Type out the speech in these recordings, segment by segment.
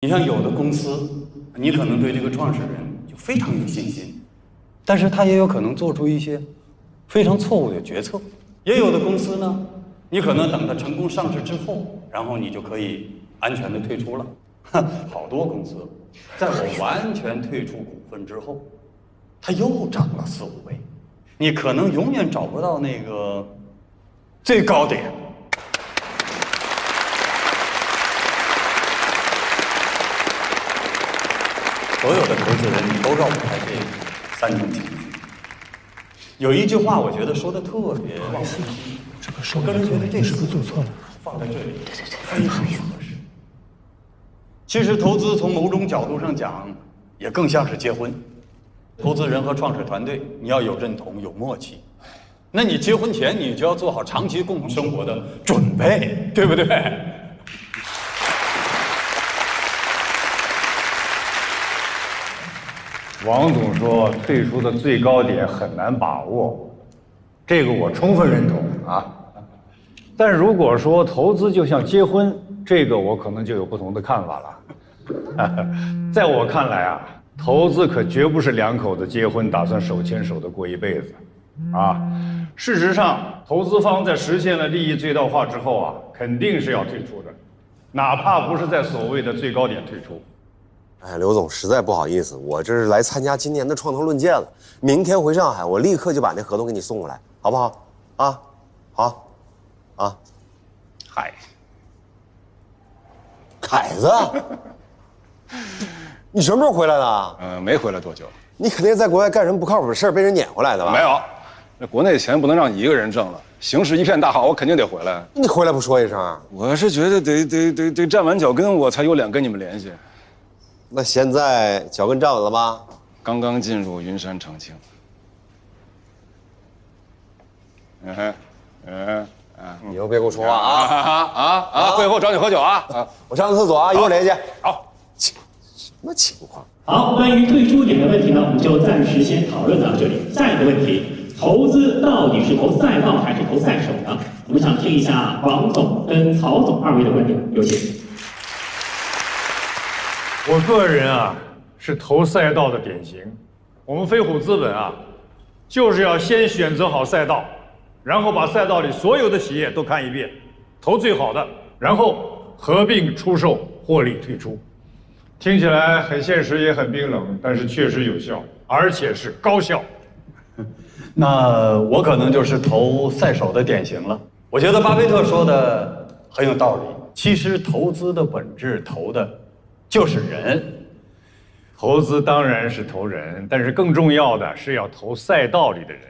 像有的公司，你可能对这个创始人就非常有信心，但是他也有可能做出一些非常错误的决策。也有的公司呢，你可能等它成功上市之后，然后你就可以安全的退出了。好多公司，在我完全退出股份之后，它又涨了4、5倍，你可能永远找不到那个最高点。所有的投资人，你都绕不开这3种情绪。有一句话，我觉得说的特别忘心。我个人觉得这是不是做错了？放在这里，非常合适。其实投资从某种角度上讲，也更像是结婚。投资人和创始团队，你要有认同，有默契。那你结婚前，你就要做好长期共同生活的准备，对不对？王总说退出的最高点很难把握，这个我充分认同啊。但如果说投资就像结婚，这个我可能就有不同的看法了。在我看来啊，投资可绝不是2口子结婚打算手牵手的过一辈子啊。事实上，投资方在实现了利益最大化之后啊，肯定是要退出的，哪怕不是在所谓的最高点退出。哎，刘总，实在不好意思，我这是来参加今年的创投论剑了，明天回上海，我立刻就把那合同给你送过来，好不好？啊，好，啊。嗨，凯子，你什么时候回来的？没回来多久。你肯定在国外干什么不靠谱的事儿，被人撵回来的吧？没有，那国内钱不能让你一个人挣了，形势一片大好，我肯定得回来。你回来不说一声？我是觉得得站稳脚跟，我才有脸跟你们联系。那现在脚跟站稳了吧？刚刚进入云山澄清。以后别跟我说话啊！会后找你喝酒啊！我上厕所啊，一会儿联系。好，什么情况？好，关于退出点的问题呢，我们就暂时先讨论到这里。下一个问题，投资到底是投赛道还是投赛手呢？我们想听一下王总跟曹总2位的观点，有请。我个人啊是投赛道的典型。我们飞虎资本啊，就是要先选择好赛道，然后把赛道里所有的企业都看一遍，投最好的，然后合并出售，获利退出。听起来很现实，也很冰冷，但是确实有效，而且是高效。那我可能就是投赛手的典型了。我觉得巴菲特说的很有道理。其实投资的本质投的就是人。投资当然是投人，但是更重要的是要投赛道里的人。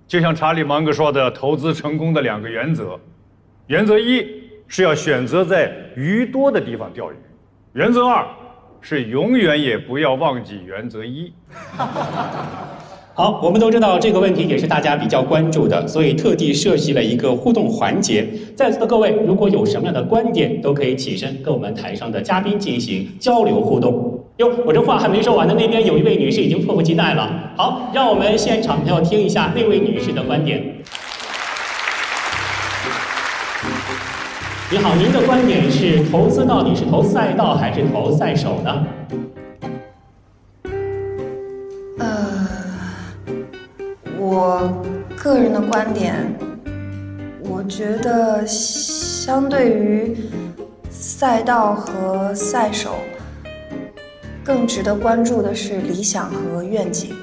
就像查理芒格说的，投资成功的2个原则：原则1是要选择在鱼多的地方钓鱼；原则2是永远也不要忘记原则1。好，我们都知道这个问题也是大家比较关注的，所以特地设计了一个互动环节。在座的各位，如果有什么样的观点，都可以起身跟我们台上的嘉宾进行交流互动。哟，我这话还没说完呢，那边有一位女士已经迫不及待了。好，让我们现场朋友听一下那位女士的观点。你好，您的观点是投资到底是投赛道还是投赛手呢？我个人的观点，我觉得相对于赛道和赛手，更值得关注的是理想和愿景。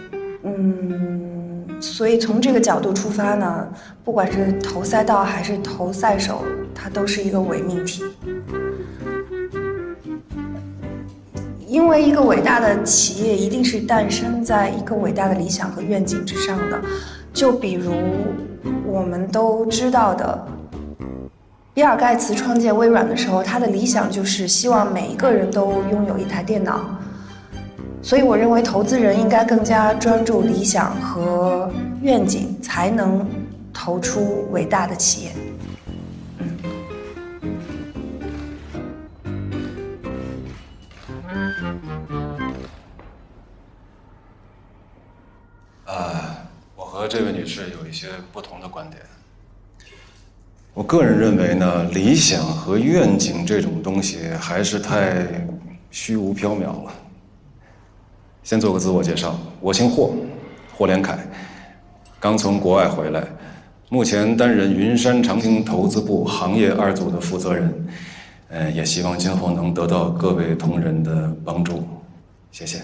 所以从这个角度出发呢，不管是投赛道还是投赛手，它都是一个伪命题。因为一个伟大的企业一定是诞生在一个伟大的理想和愿景之上的。就比如我们都知道的，比尔盖茨创建微软的时候，他的理想就是希望每一个人都拥有一台电脑。所以我认为投资人应该更加专注理想和愿景，才能投出伟大的企业。我和这位女士有一些不同的观点。我个人认为呢，理想和愿景这种东西还是太虚无缥缈了。先做个自我介绍，我姓霍，霍连凯，刚从国外回来，目前担任云山长兴投资部行业2组的负责人，也希望今后能得到各位同仁的帮助，谢谢。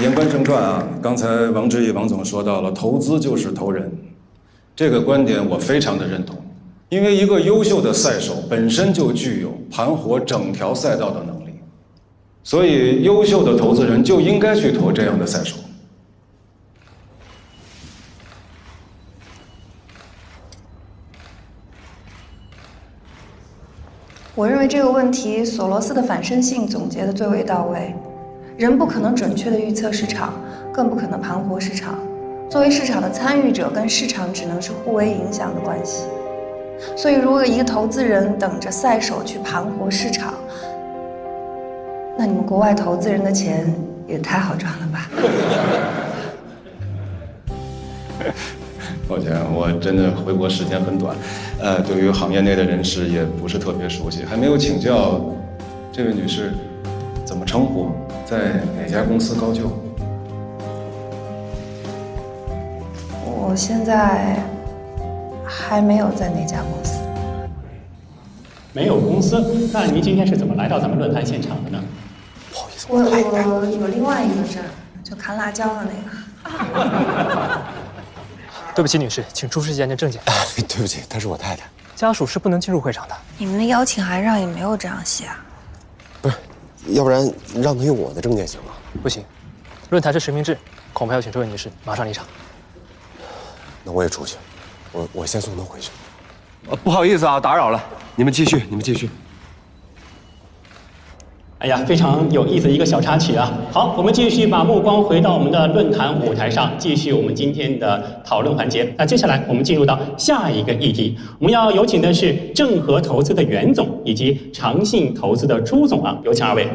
言归正传啊，刚才王志毅王总说到了，投资就是投人，这个观点我非常的认同。因为一个优秀的赛手本身就具有盘活整条赛道的能力，所以优秀的投资人就应该去投这样的赛手。我认为这个问题索罗斯的反身性总结的最为到位。人不可能准确的预测市场，更不可能盘活市场。作为市场的参与者，跟市场只能是互为影响的关系。所以，如果一个投资人等着赛手去盘活市场，那你们国外投资人的钱也太好赚了吧？抱歉，我真的回国时间很短，对于行业内的人士也不是特别熟悉，还没有请教这位女士怎么称呼，在哪家公司高就？我现在还没有在那家公司。没有公司，那您今天是怎么来到咱们论坛现场的呢？不好意思，我有另外一个证，就砍辣椒的那个。对不起，女士，请出示一下您的证件。对不起，她是我太太。家属是不能进入会场的。你们的邀请函上也没有这样写啊。不是，要不然让她用我的证件行吗？不行，论坛是实名制，恐怕要请这位女士马上离场。那我也出去，我先送她回去。不好意思啊，打扰了，你们继续，你们继续。哎呀，非常有意思的一个小插曲啊！好，我们继续把目光回到我们的论坛舞台上，继续我们今天的讨论环节。那接下来我们进入到下一个议题，我们要有请的是正和投资的袁总以及长信投资的朱总啊，有请二位。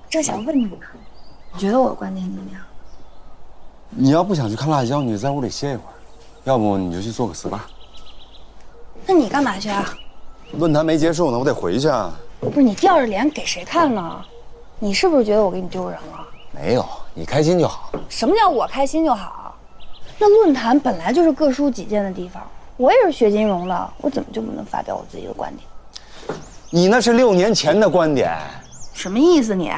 正想问你呢，你觉得我观点怎么样？你要不想去看辣椒，你就在屋里歇一会儿，要不你就去做个 SPA。那你干嘛去啊？论坛没结束呢，我得回去啊。不是你吊着脸给谁看呢？你是不是觉得我给你丢人了？没有，你开心就好。什么叫我开心就好？那论坛本来就是各抒己见的地方，我也是学金融的，我怎么就不能发表我自己的观点？你那是6年前的观点。什么意思你？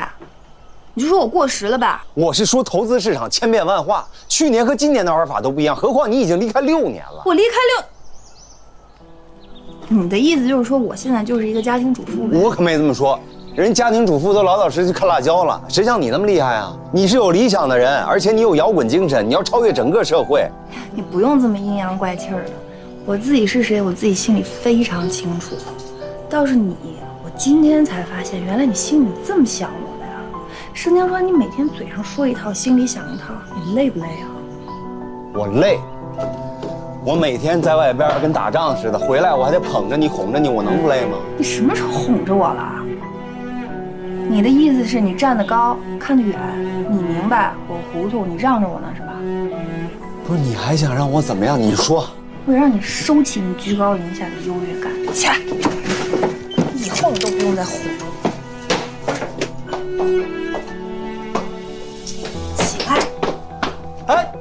你就说我过时了吧？我是说投资市场千变万化，去年和今年的玩法都不一样，何况你已经离开6年了。我离开你的意思就是说我现在就是一个家庭主妇呗？我可没这么说，人家庭主妇都老老实实去看辣椒了，谁像你那么厉害啊？你是有理想的人，而且你有摇滚精神，你要超越整个社会。你不用这么阴阳怪气儿的，我自己是谁，我自己心里非常清楚。倒是你，我今天才发现，原来你心里这么想我的呀。盛江川，你每天嘴上说一套，心里想一套，你累不累啊？我累，我每天在外边跟打仗似的，回来我还得捧着你哄着你，我能不累吗？你什么时候哄着我了？你的意思是你站得高，看得远，你明白，我糊涂，你让着我呢是吧？不是，你还想让我怎么样？你说。我让你收起你居高临下的优越感，起来！以后你都不用再哄着我。起来！哎，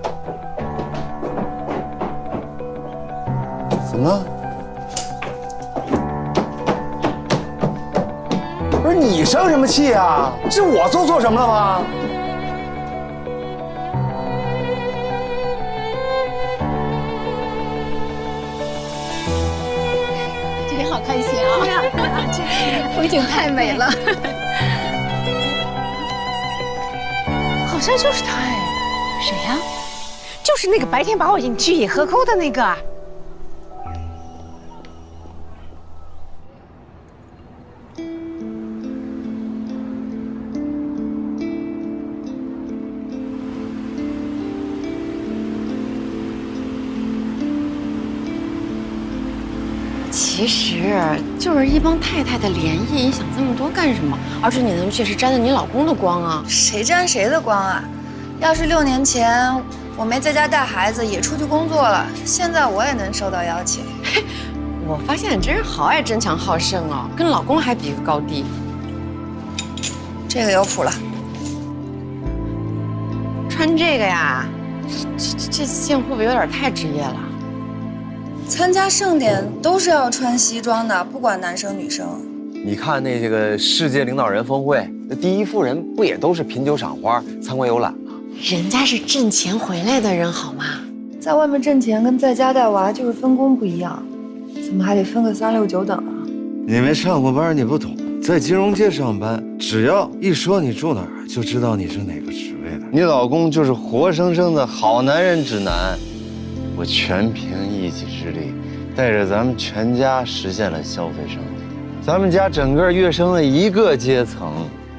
怎么了？不是你生什么气啊？是我做错什么了吗？这里好开心啊！风景太美了，好像就是他哎，谁呀？就是那个白天把我引去野河沟的那个。其实就是一帮太太的联谊，你想这么多干什么？而且你那么去是沾了你老公的光啊！谁沾谁的光啊？要是6年前我没在家带孩子，也出去工作了，现在我也能收到邀请。我发现你真是好爱争强好胜哦，跟老公还比个高低。这个有谱了。穿这个呀，这件会不会有点太职业了？参加盛典都是要穿西装的，不管男生女生。你看那个世界领导人峰会，那第一夫人不也都是品酒赏花、参观游览吗？人家是挣钱回来的人，好吗？在外面挣钱跟在家带娃就是分工不一样，怎么还得分个3、6、9等啊？你没上过班，你不懂。在金融界上班，只要一说你住哪儿，就知道你是哪个职位的。你老公就是活生生的好男人指南，我全凭一己之力，带着咱们全家实现了消费升级，咱们家整个跃升了1个阶层。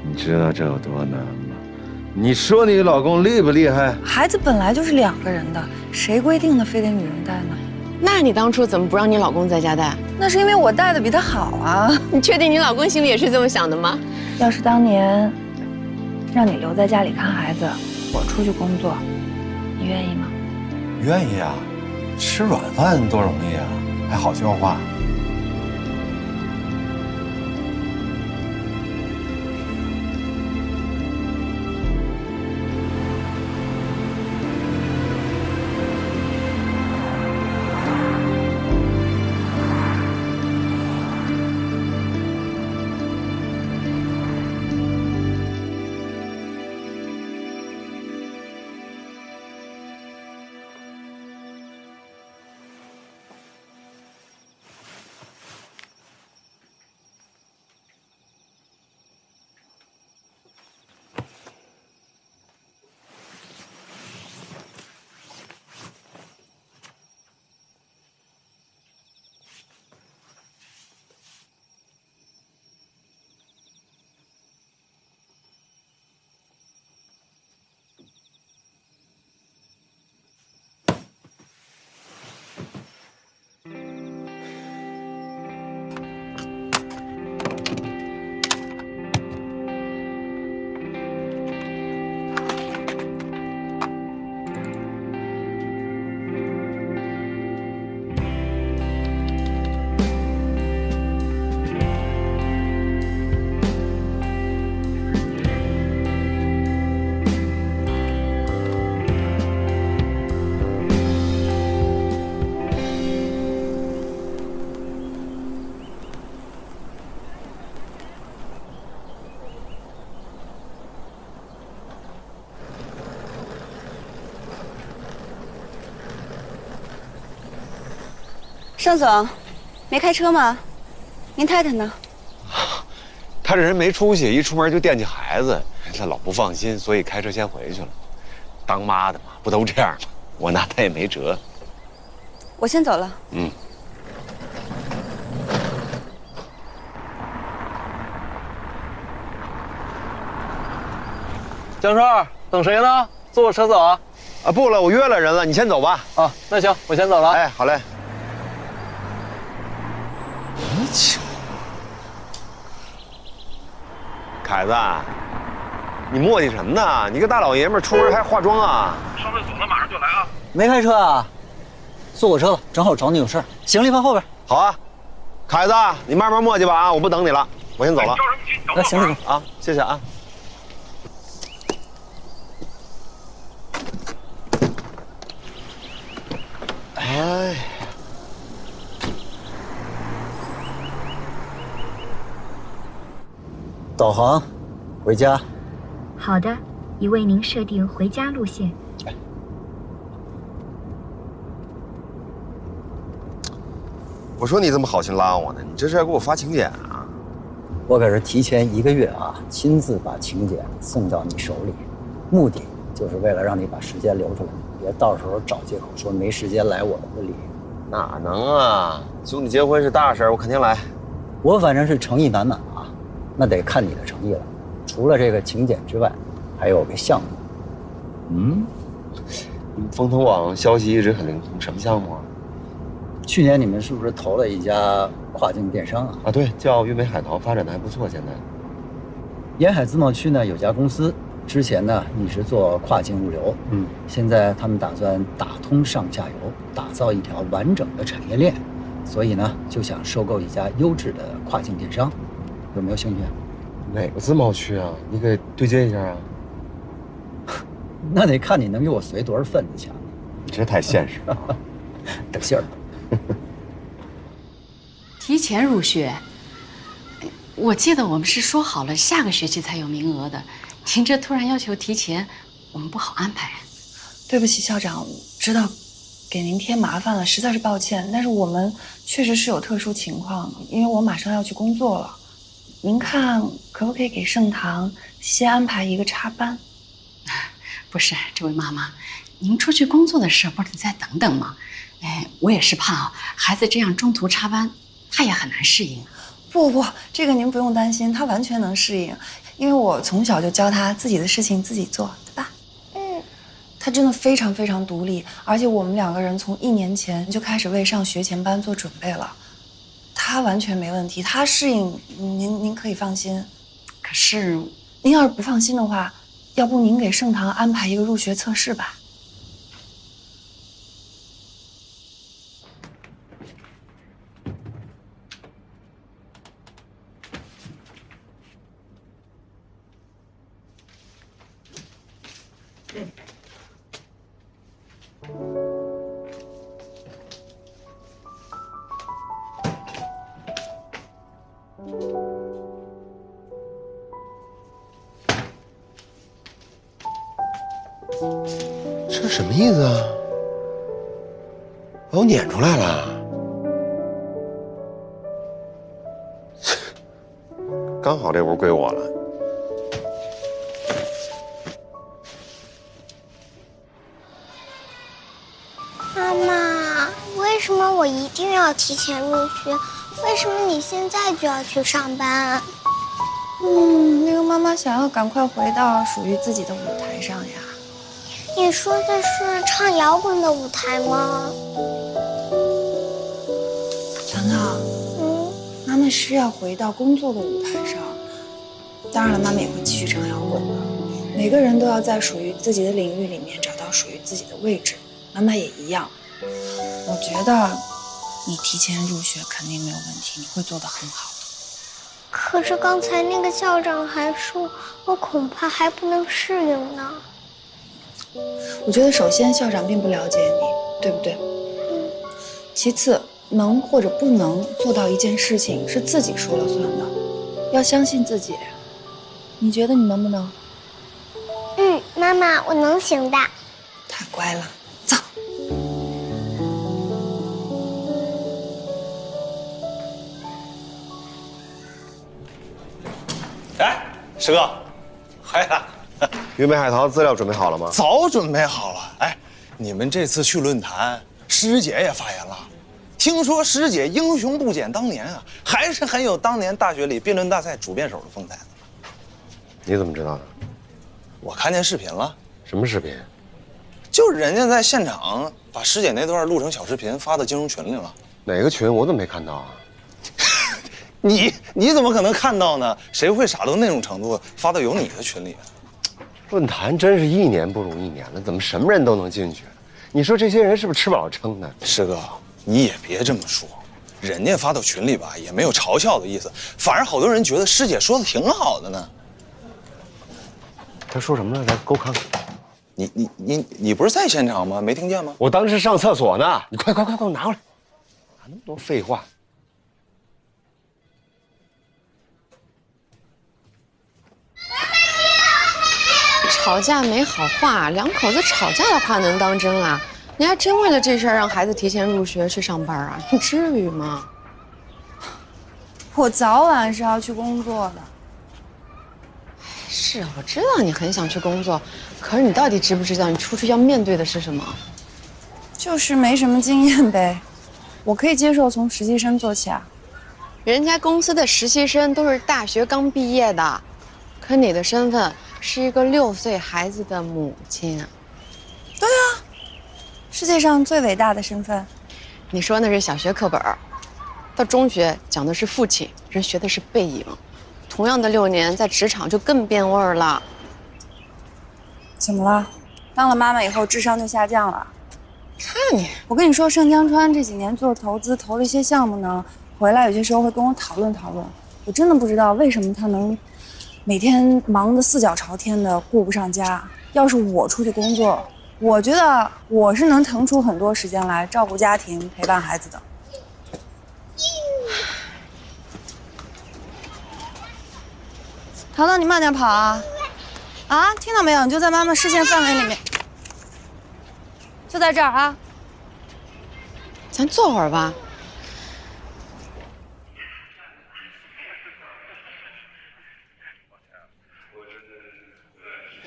你知道这有多难吗？你说你老公厉不厉害？孩子本来就是2个人的，谁规定的非得女人带呢？那你当初怎么不让你老公在家带？那是因为我带的比他好啊。你确定你老公心里也是这么想的吗？要是当年让你留在家里看孩子，我出去工作，你愿意吗？愿意啊，吃软饭多容易啊，还好消化。盛总，没开车吗？您太太呢？他这人没出息，一出门就惦记孩子，他老不放心，所以开车先回去了。当妈的嘛，不都这样吗？我拿他也没辙。我先走了。嗯。江川，等谁呢？坐我车走啊？啊，不了，我约了人了，你先走吧。啊，那行，我先走了。哎，好嘞。凯子，你磨叽什么呢？你个大老爷们出门还化妆啊？上厕所了，马上就来啊！没开车啊？坐我车吧，正好找你有事儿。行李放后边。好啊，凯子，你慢慢磨叽吧啊，我不等你了，我先走了。来，行李啊，谢谢啊。哎。导航，回家。好的，已为您设定回家路线。我说你怎么好心拉我呢？你这是要给我发请柬啊？我可是提前1个月啊，亲自把请柬送到你手里，目的就是为了让你把时间留出来，别到时候找借口说没时间来我的婚礼。哪能啊？兄弟结婚是大事，我肯定来。我反正是诚意满满啊，那得看你的诚意了。除了这个请柬之外，还有个项目。嗯，风投网消息一直很灵通，什么项目啊？去年你们是不是投了一家跨境电商啊。啊，对，叫粤北海淘，发展的还不错。现在，沿海自贸区呢有家公司，之前呢一直做跨境物流，现在他们打算打通上下游，打造一条完整的产业链，所以呢就想收购一家优质的跨境电商，有没有兴趣？哪个自贸区啊？你给对接一下啊。那得看你能给我随多少份子钱。你这太现实了，等信儿。提前入学，我记得我们是说好了下个学期才有名额的，您这突然要求提前，我们不好安排。对不起，校长，知道给您添麻烦了，实在是抱歉。但是我们确实是有特殊情况，因为我马上要去工作了。您看可不可以给盛唐先安排一个插班？不是，这位妈妈，您出去工作的事不是得再等等吗？我也是怕孩子这样中途插班，他也很难适应。不，这个您不用担心，他完全能适应，因为我从小就教他自己的事情自己做，对吧？他真的非常非常独立，而且我们2个人从1年前就开始为上学前班做准备了，他完全没问题，他适应，您可以放心。可是您要是不放心的话，要不您给盛唐安排一个入学测试吧？这什么意思啊？把我撵出来了？刚好这屋归我了。妈妈，为什么我一定要提前入学？为什么你现在就要去上班？那个妈妈想要赶快回到属于自己的舞台上呀。你说的是唱摇滚的舞台吗？糖糖，妈妈是要回到工作的舞台上。当然了，妈妈也会继续唱摇滚的。每个人都要在属于自己的领域里面找到属于自己的位置，妈妈也一样。我觉得你提前入学肯定没有问题，你会做得很好的。可是刚才那个校长还说，我恐怕还不能适应呢。我觉得首先校长并不了解你，对不对？其次，能或者不能做到一件事情是自己说了算的，要相信自己。你觉得你能不能？妈妈，我能行的。太乖了，走。哎，师哥，回来了。粤北海淘资料准备好了吗？早准备好了。哎，你们这次去论坛，师姐也发言了。听说师姐英雄不减当年啊，还是很有当年大学里辩论大赛主辩手的风采的。你怎么知道的？我看见视频了。什么视频？就是人家在现场把师姐那段录成小视频发到金融群里了。哪个群？我怎么没看到啊？你怎么可能看到呢？谁会傻到那种程度发到有你的群里？论坛真是1年不如1年了，怎么什么人都能进去？你说这些人是不是吃饱了撑的？师哥，你也别这么说，人家发到群里吧，也没有嘲笑的意思，反而好多人觉得师姐说的挺好的呢。他说什么了？来，给我看看。你不是在现场吗？没听见吗？我当时上厕所呢。你快给我拿过来！哪那么多废话？吵架没好话，两口子吵架的话能当真啊？你还真为了这事儿让孩子提前入学去上班啊？你至于吗？我早晚是要去工作的。是，我知道你很想去工作，可是你到底知不知道你出去要面对的是什么？就是没什么经验呗。我可以接受从实习生做起啊。人家公司的实习生都是大学刚毕业的，可你的身份是一个6岁孩子的母亲。对啊，世界上最伟大的身份。你说那是小学课本，到中学讲的是父亲，人学的是背影。同样的6年，在职场就更变味儿了。怎么了？当了妈妈以后智商就下降了？看你，我跟你说，盛江川这几年做投资，投了一些项目呢，回来有些时候会跟我讨论讨论。我真的不知道为什么他能每天忙得4脚朝天的，顾不上家。要是我出去工作，我觉得我是能腾出很多时间来照顾家庭、陪伴孩子的。淘淘，你慢点跑啊！啊，听到没有？你就在妈妈视线范围里面，就在这儿啊。咱坐会儿吧。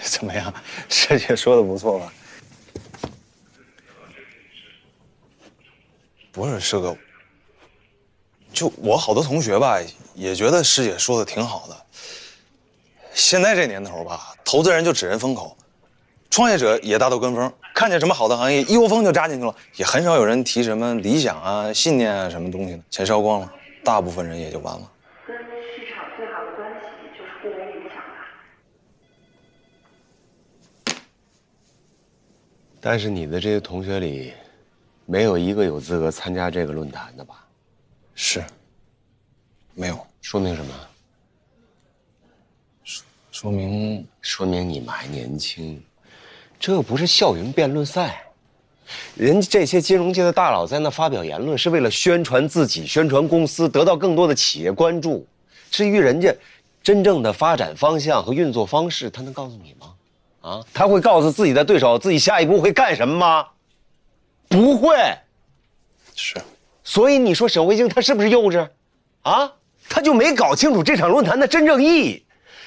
怎么样？师姐说的不错吧？不是师哥，就我好多同学吧，也觉得师姐说的挺好的。现在这年头吧，投资人就只认风口，创业者也大都跟风，看见什么好的行业一窝蜂就扎进去了，也很少有人提什么理想啊、信念啊什么东西的，钱烧光了，大部分人也就完了。跟市场最好的关系就是互为影响吧。但是你的这些同学里，没有一个有资格参加这个论坛的吧？是，没有。说明什么？说明你们还年轻，这不是校园辩论赛，人家这些金融界的大佬在那发表言论，是为了宣传自己、宣传公司，得到更多的企业关注。至于人家真正的发展方向和运作方式，他能告诉你吗？啊，他会告诉自己的对手自己下一步会干什么吗？不会。是。所以你说沈慧晶他是不是幼稚？啊，他就没搞清楚这场论坛的真正意义。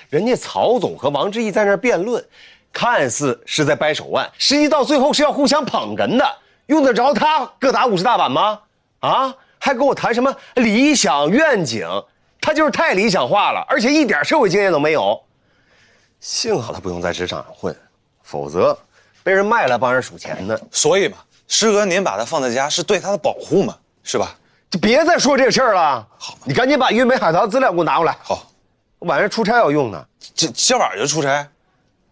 人家曹总和王志毅在那儿辩论，看似是在掰手腕，实际到最后是要互相捧哏的，用得着他各打50大板吗？啊，还跟我谈什么理想愿景，他就是太理想化了，而且一点社会经验都没有。幸好他不用在职场上混，否则被人卖了帮人数钱呢。所以嘛，师哥您把他放在家是对他的保护嘛，是吧？就别再说这事儿了。好，你赶紧把运煤海淘资料给我拿过来。好。晚上出差要用呢，今晚就出差，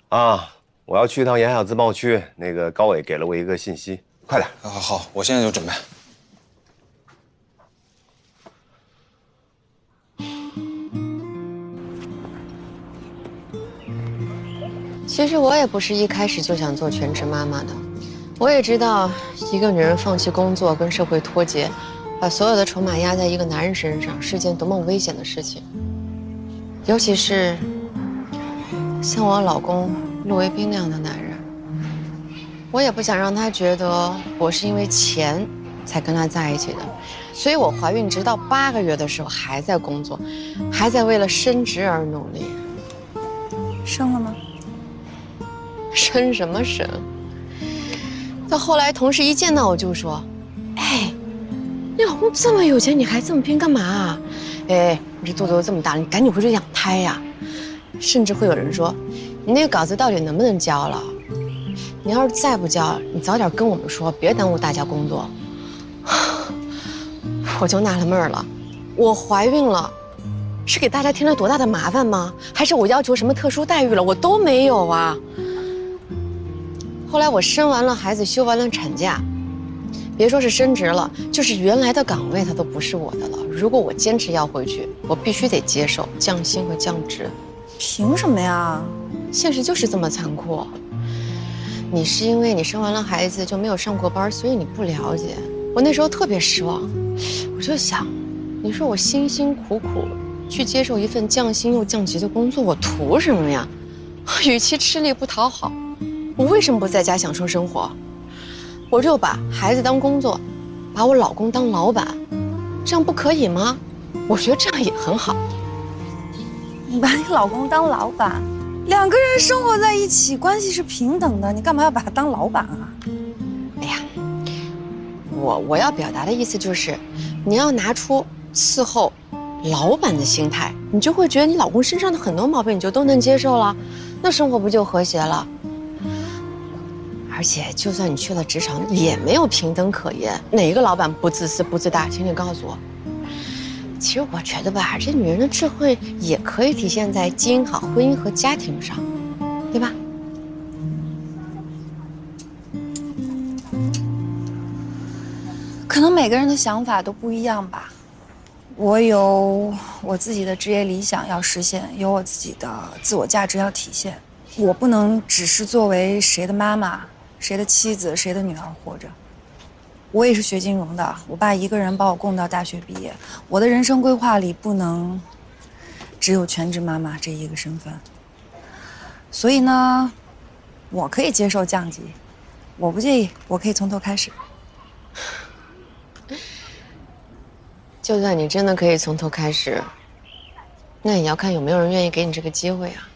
啊！我要去一趟沿海自贸区，那个高伟给了我一个信息，快点。好，我现在就准备。其实我也不是一开始就想做全职妈妈的，我也知道一个女人放弃工作跟社会脱节，把所有的筹码压在一个男人身上是件多么危险的事情。尤其是像我老公陆维斌那样的男人，我也不想让他觉得我是因为钱才跟他在一起的，所以我怀孕直到8个月的时候还在工作，还在为了升职而努力。生了吗？生什么生？到后来同事一见到我就说：“哎，你老公这么有钱，你还这么拼干嘛啊？哎，你这肚子都这么大了，你赶紧回去养胎呀！”甚至会有人说：“你那个稿子到底能不能交了？你要是再不交，你早点跟我们说，别耽误大家工作。”我就纳了闷了，我怀孕了，是给大家添了多大的麻烦吗？还是我要求什么特殊待遇了？我都没有啊。后来我生完了孩子，休完了产假，别说是升职了，就是原来的岗位它都不是我的了。如果我坚持要回去，我必须得接受降薪和降职。凭什么呀？现实就是这么残酷。你是因为你生完了孩子就没有上过班，所以你不了解。我那时候特别失望，我就想，你说我辛辛苦苦去接受一份降薪又降级的工作，我图什么呀？与其吃力不讨好，我为什么不在家享受生活？我就把孩子当工作，把我老公当老板，这样不可以吗？我觉得这样也很好。你把你老公当老板，2个人生活在一起，关系是平等的，你干嘛要把他当老板啊？哎呀，我要表达的意思就是，你要拿出伺候老板的心态，你就会觉得你老公身上的很多毛病你就都能接受了，那生活不就和谐了？而且就算你去了职场，也没有平等可言。哪一个老板不自私不自大？请你告诉我。其实我觉得吧，这女人的智慧也可以体现在经营好婚姻和家庭上，对吧？可能每个人的想法都不一样吧。我有我自己的职业理想要实现，有我自己的自我价值要体现。我不能只是作为谁的妈妈、谁的妻子、谁的女儿活着。我也是学金融的，我爸一个人把我供到大学毕业。我的人生规划里不能只有全职妈妈这一个身份。所以呢，我可以接受降级，我不介意，我可以从头开始。就算你真的可以从头开始，那也要看有没有人愿意给你这个机会啊。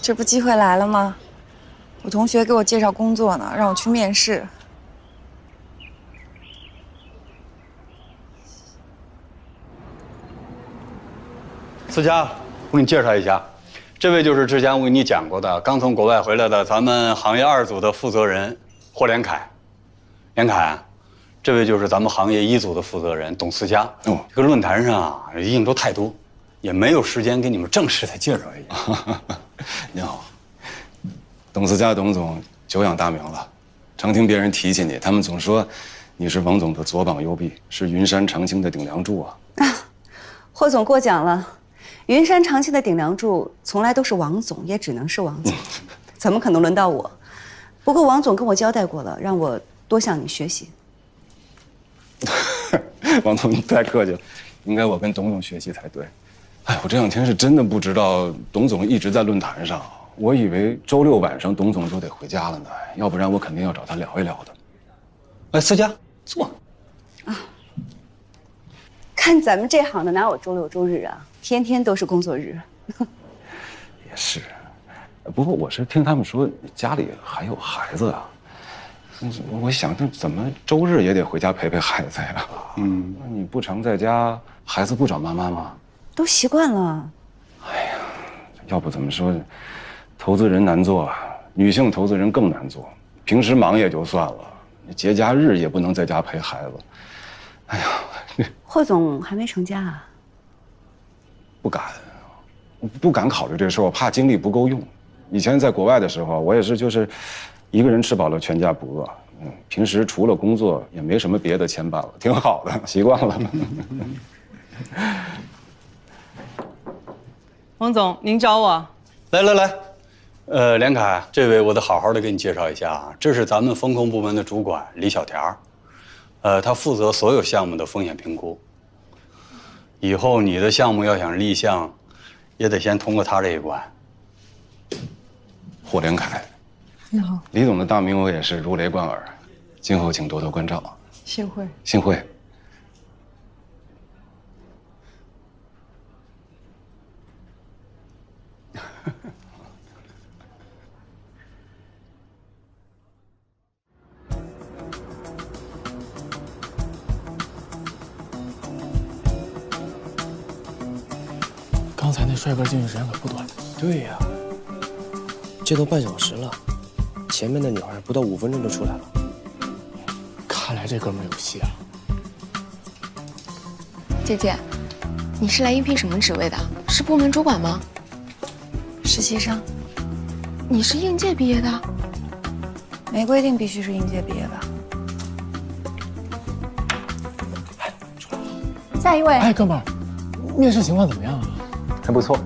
这不机会来了吗？我同学给我介绍工作呢，让我去面试。思佳，我给你介绍一下，这位就是之前我给你讲过的，刚从国外回来的咱们行业2组的负责人霍连凯。连凯，这位就是咱们行业1组的负责人董思佳。哦，这个论坛上啊应酬太多，也没有时间给你们正式的介绍一下。您好，董思佳董总久仰大名了，常听别人提起你，他们总说你是王总的左膀右臂，是云山长青的顶梁柱啊。霍总过奖了。云山长青的顶梁柱从来都是王总，也只能是王总，怎么可能轮到我？不过王总跟我交代过了，让我多向你学习。王总，你太客气了，应该我跟董总学习才对。哎，我这2天是真的不知道董总一直在论坛上，我以为周6晚上董总就得回家了呢，要不然我肯定要找他聊一聊的。哎，思佳，坐。看咱们这行的哪有周6周日啊，天天都是工作日。也是，不过我是听他们说家里还有孩子啊，我想这怎么周日也得回家陪陪孩子呀？那你不常在家，孩子不找妈妈吗？都习惯了。要不怎么说，投资人难做，女性投资人更难做。平时忙也就算了，节假日也不能在家陪孩子。哎呀，霍总还没成家啊？不敢考虑这事儿，我怕精力不够用。以前在国外的时候，我也是就是一个人吃饱了全家不饿。平时除了工作也没什么别的牵绊了，挺好的，习惯了。王总，您找我？来，连凯，这位我得好好的给你介绍一下啊，这是咱们风控部门的主管李小田，他负责所有项目的风险评估。以后你的项目要想立项，也得先通过他这一关。霍连凯，你好，李总的大名我也是如雷贯耳，今后请多多关照。幸会。幸会。刚才那帅哥进去时间可不短。对呀，这都半小时了，前面的女孩不到5分钟就出来了。看来这哥们有戏啊！姐姐，你是来应聘什么职位的？是部门主管吗？实习生。你是应届毕业的？没规定必须是应届毕业吧？下一位。哎，哥们儿，面试情况怎么样啊？还不错，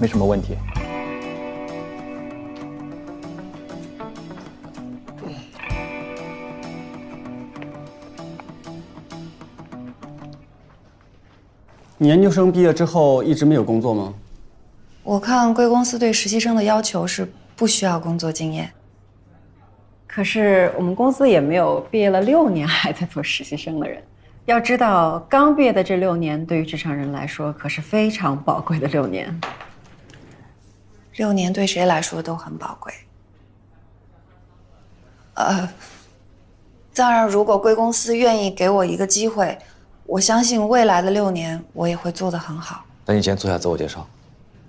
没什么问题。你研究生毕业之后一直没有工作吗？我看贵公司对实习生的要求是不需要工作经验。可是我们公司也没有毕业了6年还在做实习生的人。要知道，刚毕业的这6年对于职场人来说可是非常宝贵的6年。6年对谁来说都很宝贵。当然，如果贵公司愿意给我一个机会，我相信未来的6年我也会做得很好。那你先做下自我介绍。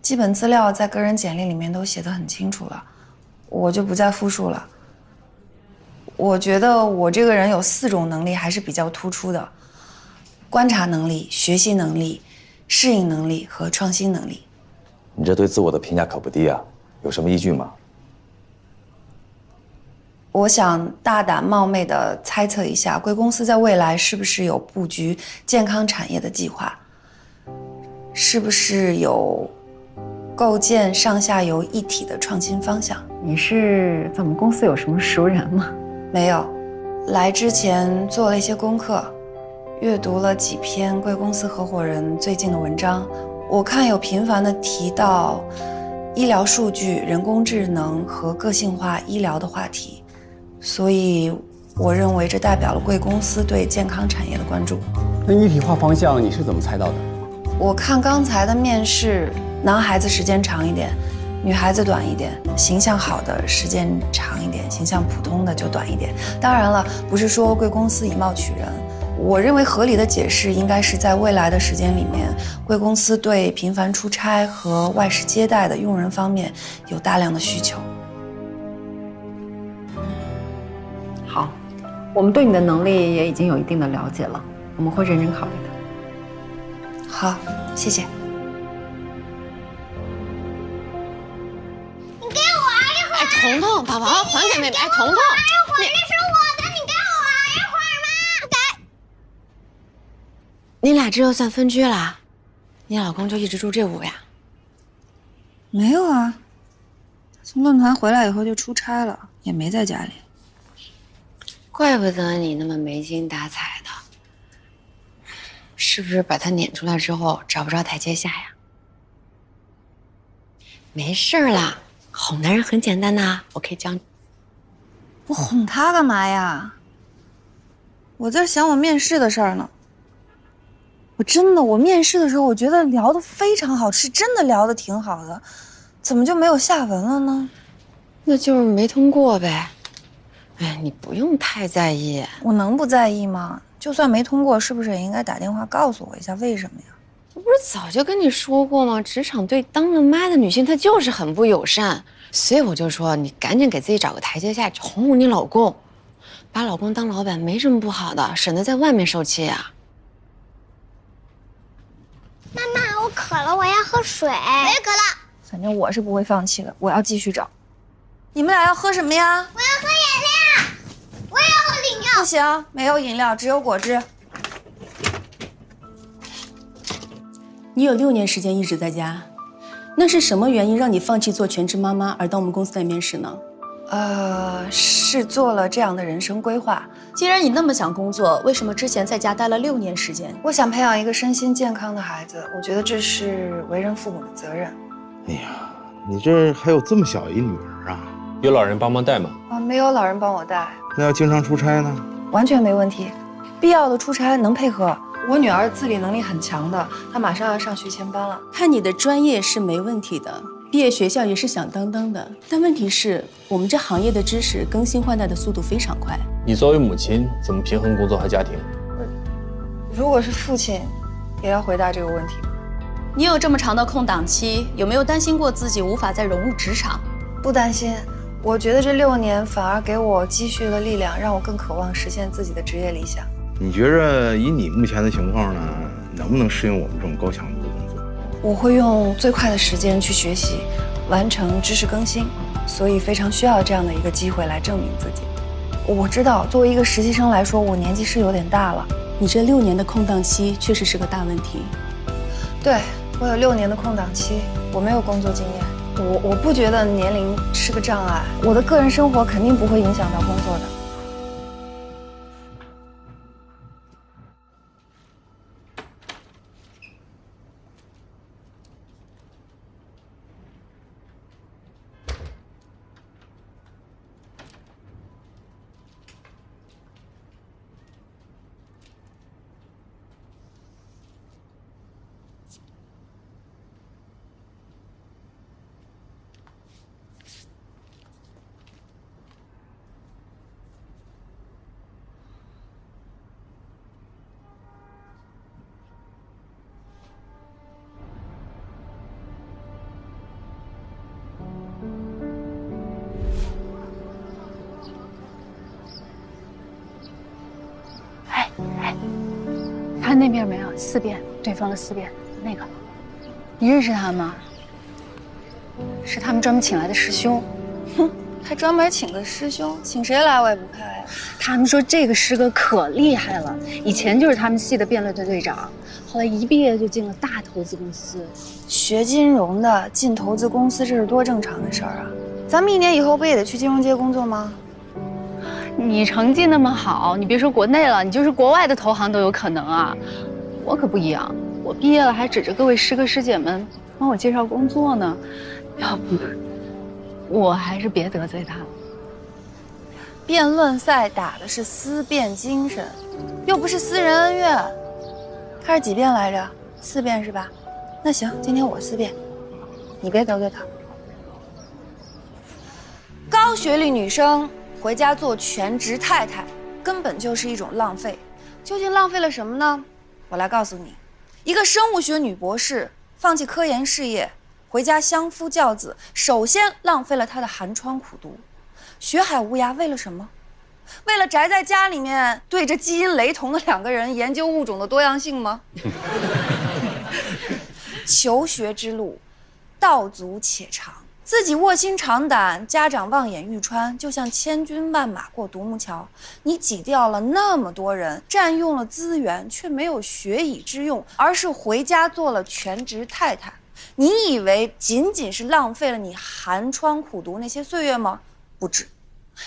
基本资料在个人简历里面都写得很清楚了，我就不再复述了。我觉得我这个人有4种能力还是比较突出的：观察能力、学习能力、适应能力和创新能力。你这对自我的评价可不低啊，有什么依据吗？我想大胆冒昧地猜测一下，贵公司在未来是不是有布局健康产业的计划？是不是有构建上下游一体的创新方向？你是在我们公司有什么熟人吗？没有，来之前做了一些功课，阅读了几篇贵公司合伙人最近的文章。我看有频繁地提到医疗数据、人工智能和个性化医疗的话题，所以我认为这代表了贵公司对健康产业的关注。那一体化方向你是怎么猜到的？我看刚才的面试，男孩子时间长一点，女孩子短一点，形象好的时间长一点，形象普通的就短一点。当然了，不是说贵公司以貌取人。我认为合理的解释应该是在未来的时间里面，贵公司对频繁出差和外事接待的用人方面有大量的需求。好，我们对你的能力也已经有一定的了解了，我们会认真考虑的。好，谢谢。你给我玩一会儿。哎，彤彤，宝宝还给妹妹。哎，彤彤，那是我的，你给我玩一会儿嘛。不给。你俩这就算分居了？你老公就一直住这屋呀？没有啊，从论坛回来以后就出差了，也没在家里。怪不得你那么没精打采的，是不是把他撵出来之后找不着台阶下呀？没事啦，哄男人很简单呐，我可以教你。我哄他干嘛呀？我在想我面试的事儿呢。我面试的时候，我觉得聊得非常好，是真的聊得挺好的，怎么就没有下文了呢？那就是没通过呗。哎，你不用太在意。我能不在意吗？就算没通过，是不是也应该打电话告诉我一下为什么呀？我不是早就跟你说过吗？职场对当了妈的女性，她就是很不友善，所以我就说你赶紧给自己找个台阶下，哄哄你老公，把老公当老板没什么不好的，省得在外面受气啊。妈妈，我渴了，我要喝水。我也渴了。反正我是不会放弃的，我要继续找。你们俩要喝什么呀？我要喝饮料。我也要喝饮料。不行，没有饮料，只有果汁。你有6年时间一直在家，那是什么原因让你放弃做全职妈妈而到我们公司来面试呢？是做了这样的人生规划。既然你那么想工作，为什么之前在家待了6年时间？我想培养一个身心健康的孩子，我觉得这是为人父母的责任。哎呀，你这还有这么小一女儿啊？有老人帮忙带吗？没有老人帮我带。那要经常出差呢？完全没问题，必要的出差能配合。我女儿自理能力很强的，她马上要上学前班了。看你的专业是没问题的，毕业学校也是响当当的，但问题是我们这行业的知识更新换代的速度非常快。你作为母亲，怎么平衡工作和家庭？如果是父亲，也要回答这个问题。你有这么长的空档期，有没有担心过自己无法再融入职场？不担心，我觉得这6年反而给我积蓄了力量，让我更渴望实现自己的职业理想。你觉着以你目前的情况呢，能不能适应我们这种高强度的工作？我会用最快的时间去学习，完成知识更新，所以非常需要这样的一个机会来证明自己。我知道，作为一个实习生来说，我年纪是有点大了。你这6年的空档期确实是个大问题。对，我有6年的空档期，我没有工作经验。我不觉得年龄是个障碍，我的个人生活肯定不会影响到工作的。看那边没有？四遍，对方的四遍，那个，你认识他吗？是他们专门请来的师兄。哼，还专门请个师兄，请谁来我也不怕呀。他们说这个师哥可厉害了，以前就是他们系的辩论队队长，后来一毕业就进了大投资公司。学金融的进投资公司，这是多正常的事儿啊！咱们1年以后不也得去金融街工作吗？你成绩那么好，你别说国内了，你就是国外的投行都有可能啊。我可不一样，我毕业了还指着各位师哥师姐们帮我介绍工作呢。要不，我还是别得罪他了。辩论赛打的是思辨精神，又不是私人恩怨。他是几遍来着？4遍是吧？那行，今天我4遍，你别得罪他。高学历女生回家做全职太太，根本就是一种浪费。究竟浪费了什么呢？我来告诉你，一个生物学女博士放弃科研事业，回家相夫教子，首先浪费了她的寒窗苦读。学海无涯为了什么？为了宅在家里面对着基因雷同的2个人研究物种的多样性吗？求学之路道阻且长，自己卧薪尝胆，家长望眼欲穿，就像千军万马过独木桥。你挤掉了那么多人，占用了资源，却没有学以致用，而是回家做了全职太太。你以为仅仅是浪费了你寒窗苦读那些岁月吗？不止，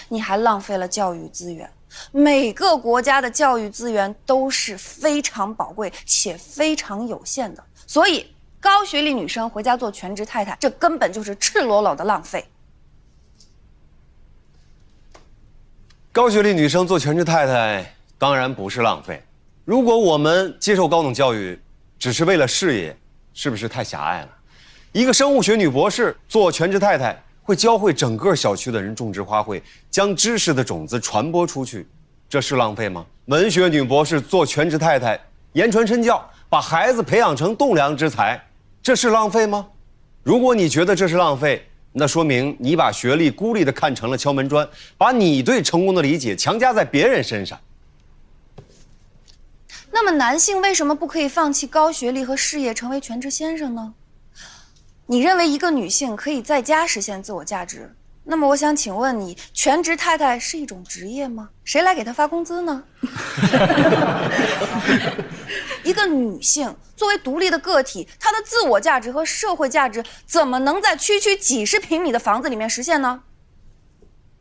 你还浪费了教育资源。每个国家的教育资源都是非常宝贵且非常有限的，所以高学历女生回家做全职太太，这根本就是赤裸裸的浪费。高学历女生做全职太太当然不是浪费。如果我们接受高等教育只是为了事业，是不是太狭隘了？一个生物学女博士做全职太太，会教会整个小区的人种植花卉，将知识的种子传播出去，这是浪费吗？文学女博士做全职太太，言传身教，把孩子培养成栋梁之才，这是浪费吗？如果你觉得这是浪费，那说明你把学历孤立地看成了敲门砖，把你对成功的理解强加在别人身上。那么男性为什么不可以放弃高学历和事业，成为全职先生呢？你认为一个女性可以在家实现自我价值，那么我想请问你，全职太太是一种职业吗？谁来给她发工资呢？一个女性作为独立的个体，她的自我价值和社会价值怎么能在区区几十平米的房子里面实现呢？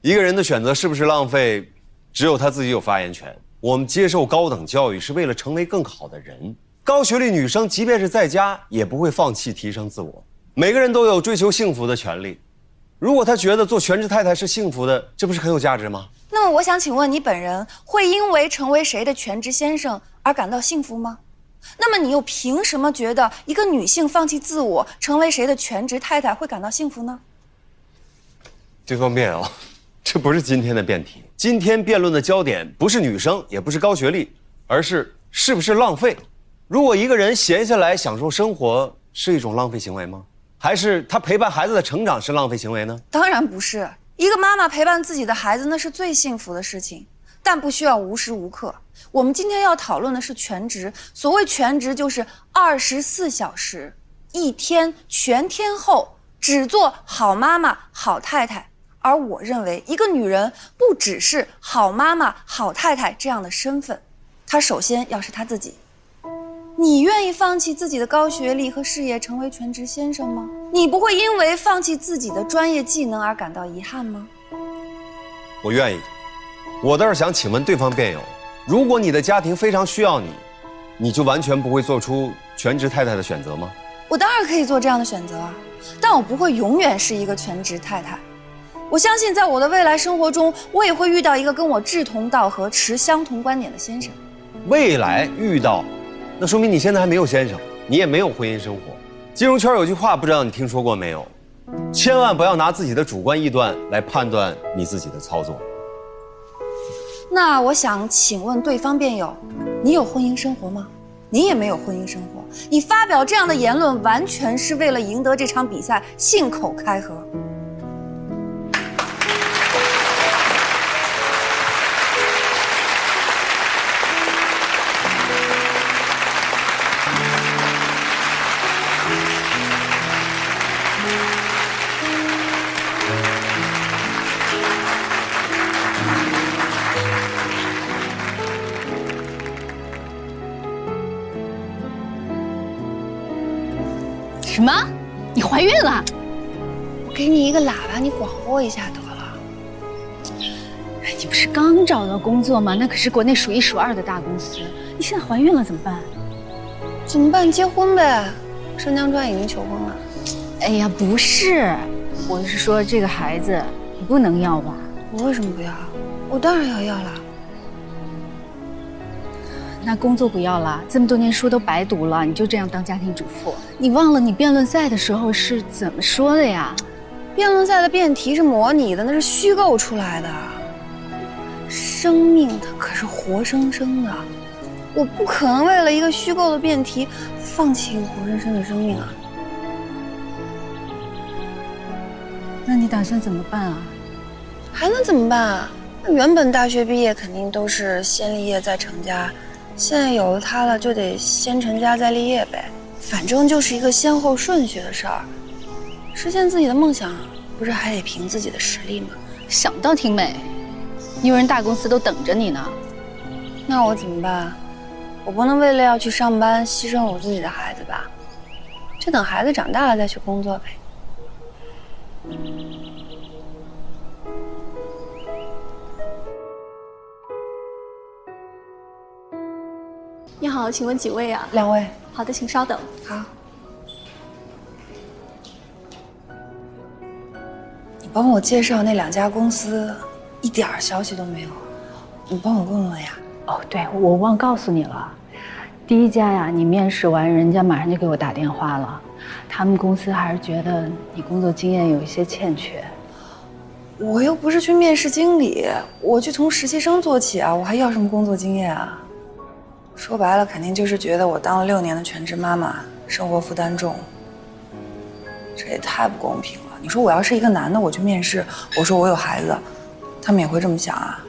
一个人的选择是不是浪费，只有他自己有发言权。我们接受高等教育是为了成为更好的人。高学历女生即便是在家，也不会放弃提升自我。每个人都有追求幸福的权利。如果她觉得做全职太太是幸福的，这不是很有价值吗？那么我想请问你本人会因为成为谁的全职先生而感到幸福吗？那么你又凭什么觉得一个女性放弃自我成为谁的全职太太会感到幸福呢？对方辩友，这不是今天的辩题。今天辩论的焦点不是女生，也不是高学历，而是不是浪费。如果一个人闲下来享受生活是一种浪费行为吗？还是他陪伴孩子的成长是浪费行为呢？当然不是。一个妈妈陪伴自己的孩子，那是最幸福的事情，但不需要无时无刻。我们今天要讨论的是全职，所谓全职就是24小时，一天全天候，只做好妈妈、好太太。而我认为，一个女人不只是好妈妈、好太太这样的身份，她首先要是她自己。你愿意放弃自己的高学历和事业，成为全职先生吗？你不会因为放弃自己的专业技能而感到遗憾吗？我愿意。我倒是想请问对方辩友，如果你的家庭非常需要你，你就完全不会做出全职太太的选择吗？我当然可以做这样的选择啊，但我不会永远是一个全职太太。我相信在我的未来生活中，我也会遇到一个跟我志同道合、持相同观点的先生。未来遇到，那说明你现在还没有先生，你也没有婚姻生活。金融圈有句话，不知道你听说过没有？千万不要拿自己的主观臆断来判断你自己的操作。那我想请问对方辩友，你有婚姻生活吗？你也没有婚姻生活，你发表这样的言论，完全是为了赢得这场比赛，信口开河。什么？你怀孕了？我给你一个喇叭，你广播一下得了。哎，你不是刚找到工作吗？那可是国内数一数二的大公司。你现在怀孕了怎么办？怎么办？结婚呗。盛江川已经求婚了。哎呀，不是，我是说这个孩子你不能要吧？我为什么不要？我当然要了。那工作不要了，这么多年书都白读了，你就这样当家庭主妇？你忘了你辩论赛的时候是怎么说的呀？辩论赛的辩题是模拟的，那是虚构出来的。生命它可是活生生的，我不可能为了一个虚构的辩题放弃一个活生生的生命啊！那你打算怎么办啊？还能怎么办啊？那原本大学毕业肯定都是先立业再成家。现在有了他了，就得先成家再立业呗，反正就是一个先后顺序的事儿。实现自己的梦想，不是还得凭自己的实力吗？想倒挺美，你以为人大公司都等着你呢？那我怎么办？我不能为了要去上班，牺牲我自己的孩子吧？就等孩子长大了再去工作呗。你好，请问几位啊？2位。好的，请稍等。好。你帮我介绍那2家公司，一点消息都没有。你帮我问问呀。哦，对，我忘告诉你了。第一家呀，你面试完，人家马上就给我打电话了。他们公司还是觉得你工作经验有一些欠缺。我又不是去面试经理，我去从实习生做起啊，我还要什么工作经验啊？说白了，肯定就是觉得我当了6年的全职妈妈，生活负担重。这也太不公平了。你说我要是一个男的，我去面试，我说我有孩子，他们也会这么想啊？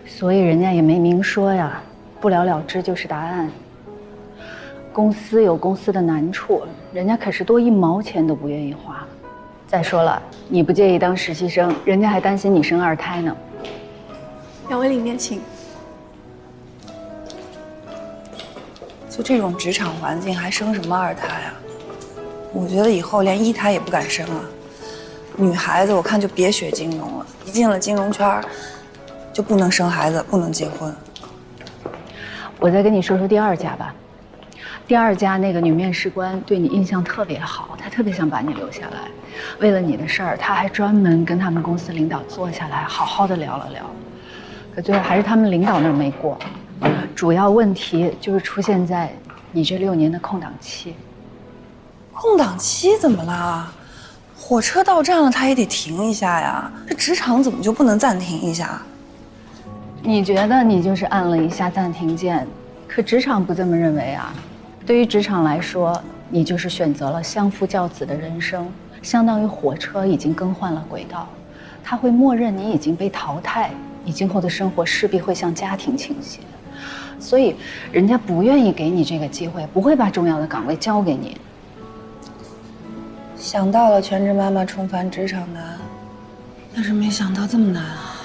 所以人家也没明说呀，不了了之就是答案。公司有公司的难处，人家可是多1毛钱都不愿意花。再说了，你不介意当实习生，人家还担心你生2胎呢。2位里面请。就这种职场环境，还生什么2胎啊？我觉得以后连1胎也不敢生啊。女孩子我看就别学金融了，一进了金融圈，就不能生孩子，不能结婚。我再跟你说说第2家吧。第2家那个女面试官对你印象特别好，她特别想把你留下来。为了你的事儿，她还专门跟他们公司领导坐下来，好好的聊了聊。可最后还是他们领导那儿没过。主要问题就是出现在你这6年的空档期。空档期怎么啦？火车到站了，它也得停一下呀。这职场怎么就不能暂停一下？你觉得你就是按了一下暂停键，可职场不这么认为啊。对于职场来说，你就是选择了相夫教子的人生，相当于火车已经更换了轨道，它会默认你已经被淘汰，你今后的生活势必会向家庭倾斜。所以人家不愿意给你这个机会，不会把重要的岗位交给你。想到了全职妈妈重返职场难，但是没想到这么难啊！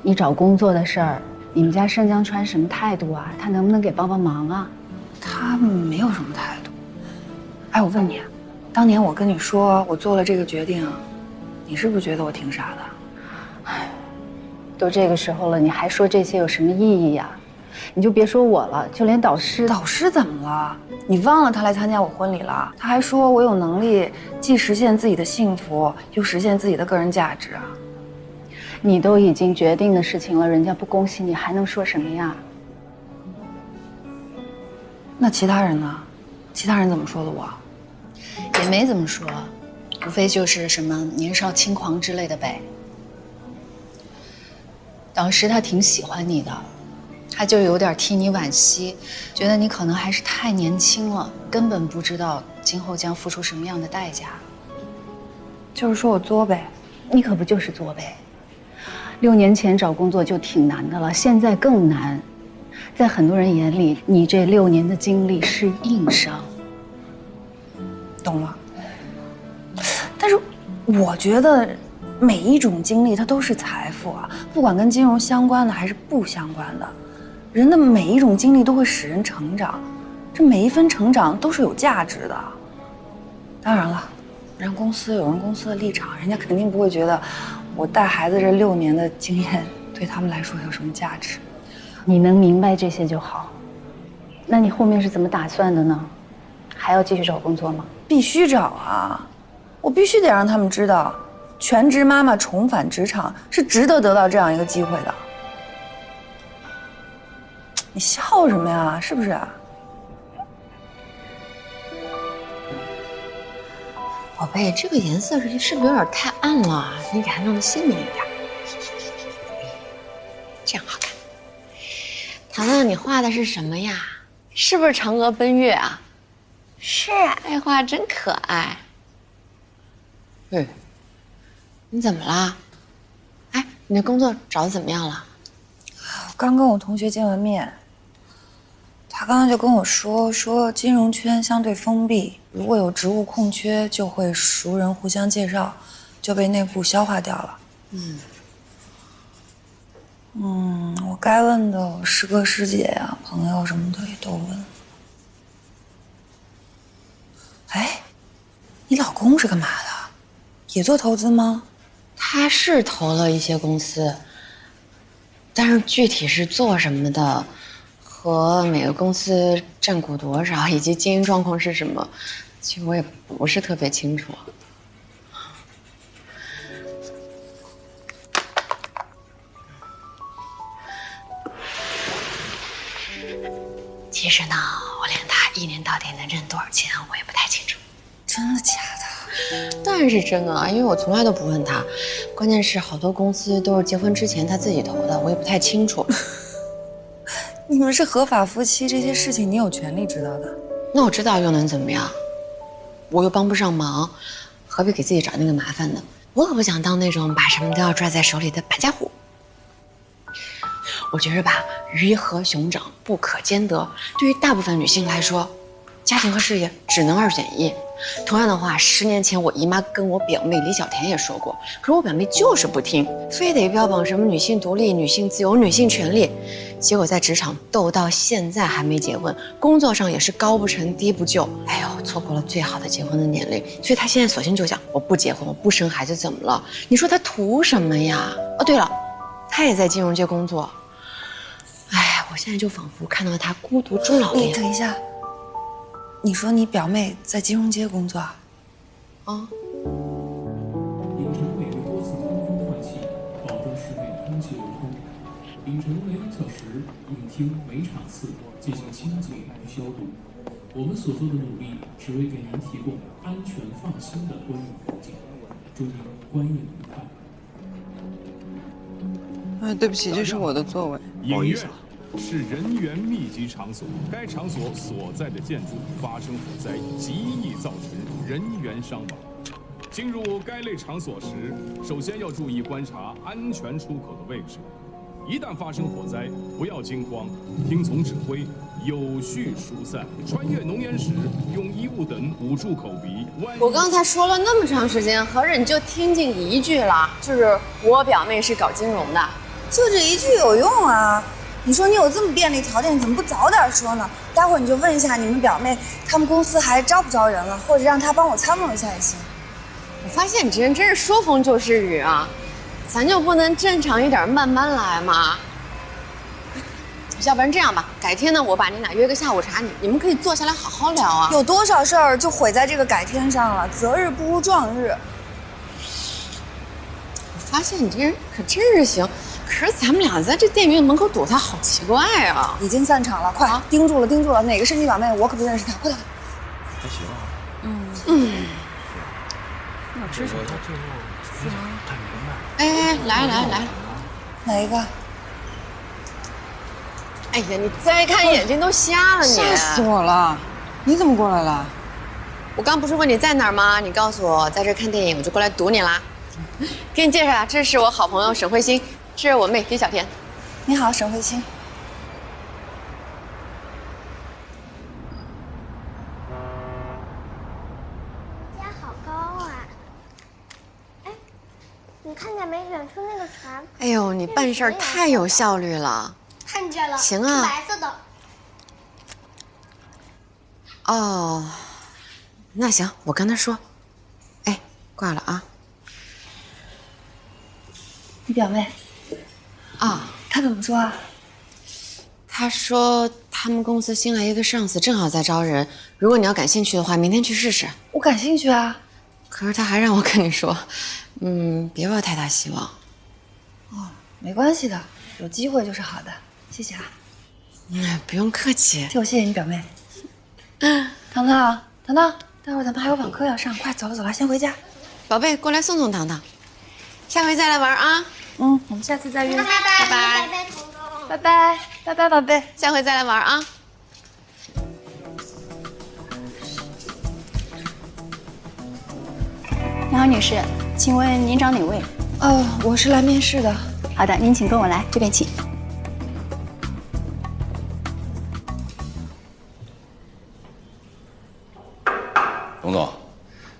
你找工作的事儿，你们家盛江川什么态度啊？他能不能给帮帮忙啊？他没有什么态度。哎，我问你，当年我跟你说我做了这个决定，你是不是觉得我挺傻的？哎，都这个时候了，你还说这些有什么意义呀？你就别说我了，就连导师怎么了？你忘了他来参加我婚礼了？他还说我有能力既实现自己的幸福，又实现自己的个人价值啊！你都已经决定的事情了，人家不恭喜你，还能说什么呀？那其他人呢？其他人怎么说的我？也没怎么说，无非就是什么年少轻狂之类的呗。导师他挺喜欢你的。他就有点替你惋惜，觉得你可能还是太年轻了，根本不知道今后将付出什么样的代价。就是说我作呗？你可不就是作呗？6年前找工作就挺难的了，现在更难。在很多人眼里，你这6年的经历是硬伤。懂了。但是我觉得每一种经历它都是财富啊，不管跟金融相关的还是不相关的。人的每一种经历都会使人成长，这每一分成长都是有价值的。当然了，人公司有人公司的立场，人家肯定不会觉得我带孩子这6年的经验对他们来说有什么价值。你能明白这些就好。那你后面是怎么打算的呢？还要继续找工作吗？必须找啊！我必须得让他们知道，全职妈妈重返职场是值得得到这样一个机会的。你笑什么呀？是不是？宝贝，这个颜色是不是有点太暗了？你给它弄得鲜明一点，这样好看。糖糖，你画的是什么呀？是不是嫦娥奔月啊？是。哎，画真可爱。你怎么了？哎，你的工作找的怎么样了？我刚跟我同学见完面，他刚刚就跟我说金融圈相对封闭，如果有职务空缺，就会熟人互相介绍，就被内部消化掉了。我该问的我师哥师姐呀、朋友什么的也都问。哎，你老公是干嘛的？也做投资吗？他是投了一些公司，但是具体是做什么的，和每个公司占股多少以及经营状况是什么，其实我也不是特别清楚。其实呢，我连他1年到底能挣多少钱，我也不太清楚。真的假的？当然是真的啊，因为我从来都不问他。关键是好多公司都是结婚之前他自己投的，我也不太清楚。你们是合法夫妻，这些事情你有权利知道的。那我知道又能怎么样？我又帮不上忙，何必给自己找那个麻烦呢？我可不想当那种把什么都要抓在手里的败家伙。我觉着吧，鱼和熊掌不可兼得。对于大部分女性来说，家庭和事业只能2选1。同样的话，10年前我姨妈跟我表妹李小田也说过，可是我表妹就是不听，非得标榜什么女性独立、女性自由、女性权利，结果在职场斗到现在还没结婚，工作上也是高不成低不就，哎呦，错过了最好的结婚的年龄。所以她现在索性就想，我不结婚，我不生孩子，怎么了？你说她图什么呀？哦，对了，她也在金融界工作。哎，我现在就仿佛看到她孤独终老的。你等一下。你说你表妹在金融街工作啊？秉承每日多次通风换气，保证室内空气流通。秉承每2小时应听每场次进行清洁与消毒。我们所做的努力，只为给您提供安全放心的观影环境。祝您观影愉快。哎，对不起，这是我的座位，不好意思啊。是人员密集场所，该场所所在的建筑发生火灾，极易造成人员伤亡。进入该类场所时，首先要注意观察安全出口的位置。一旦发生火灾，不要惊慌，听从指挥，有序疏散。穿越浓烟时，用衣物等捂住口鼻。我刚才说了那么长时间，合着你就听进1句了？就是我表妹是搞金融的，就这1句有用啊！你说你有这么便利条件，你怎么不早点说呢？待会儿你就问一下你们表妹，他们公司还招不招人了，或者让她帮我参谋一下也行。我发现你这人真是说风就是雨啊，咱就不能正常一点，慢慢来吗？要不然这样吧，改天呢，我把你俩约个下午茶，你们可以坐下来好好聊啊。有多少事儿就毁在这个改天上了？择日不如撞日。我发现你这人可真是行。可是咱们俩在这电影院门口堵他，好奇怪啊！已经散场了，快盯住了，盯住了！哪个是你表妹？我可不认识她，快点！还行啊。那吃什么？最后没想太明白。哎，来，哪一个？哎呀，你再看眼睛都瞎了你！吓死我了！你怎么过来了？我刚不是问你在哪儿吗？你告诉我在这看电影，我就过来堵你啦。给你介绍下，这是我好朋友沈慧欣。是我妹李小田。你好，沈慧欣。家好高啊！哎，你看见没？远处那个船。哎呦，你办事儿太有效率了。看见了。行啊。是白色的。哦，那行，我跟他说。哎，挂了啊。你表妹啊，她怎么说啊？他说他们公司新来一个上司，正好在招人。如果你要感兴趣的话，明天去试试。我感兴趣啊。可是他还让我跟你说，别抱太大希望。哦，没关系的，有机会就是好的。谢谢啊。不用客气。替我谢谢你表妹。糖糖，糖糖，待会儿咱们还有网课要上，快走了走了，先回家。宝贝，过来送送糖糖，下回再来玩啊。我们下次再约。拜拜。拜拜，拜拜，宝贝，下回再来玩啊。你好，女士，请问您找哪位？我是来面试的。好的，您请跟我来，这边请。董总，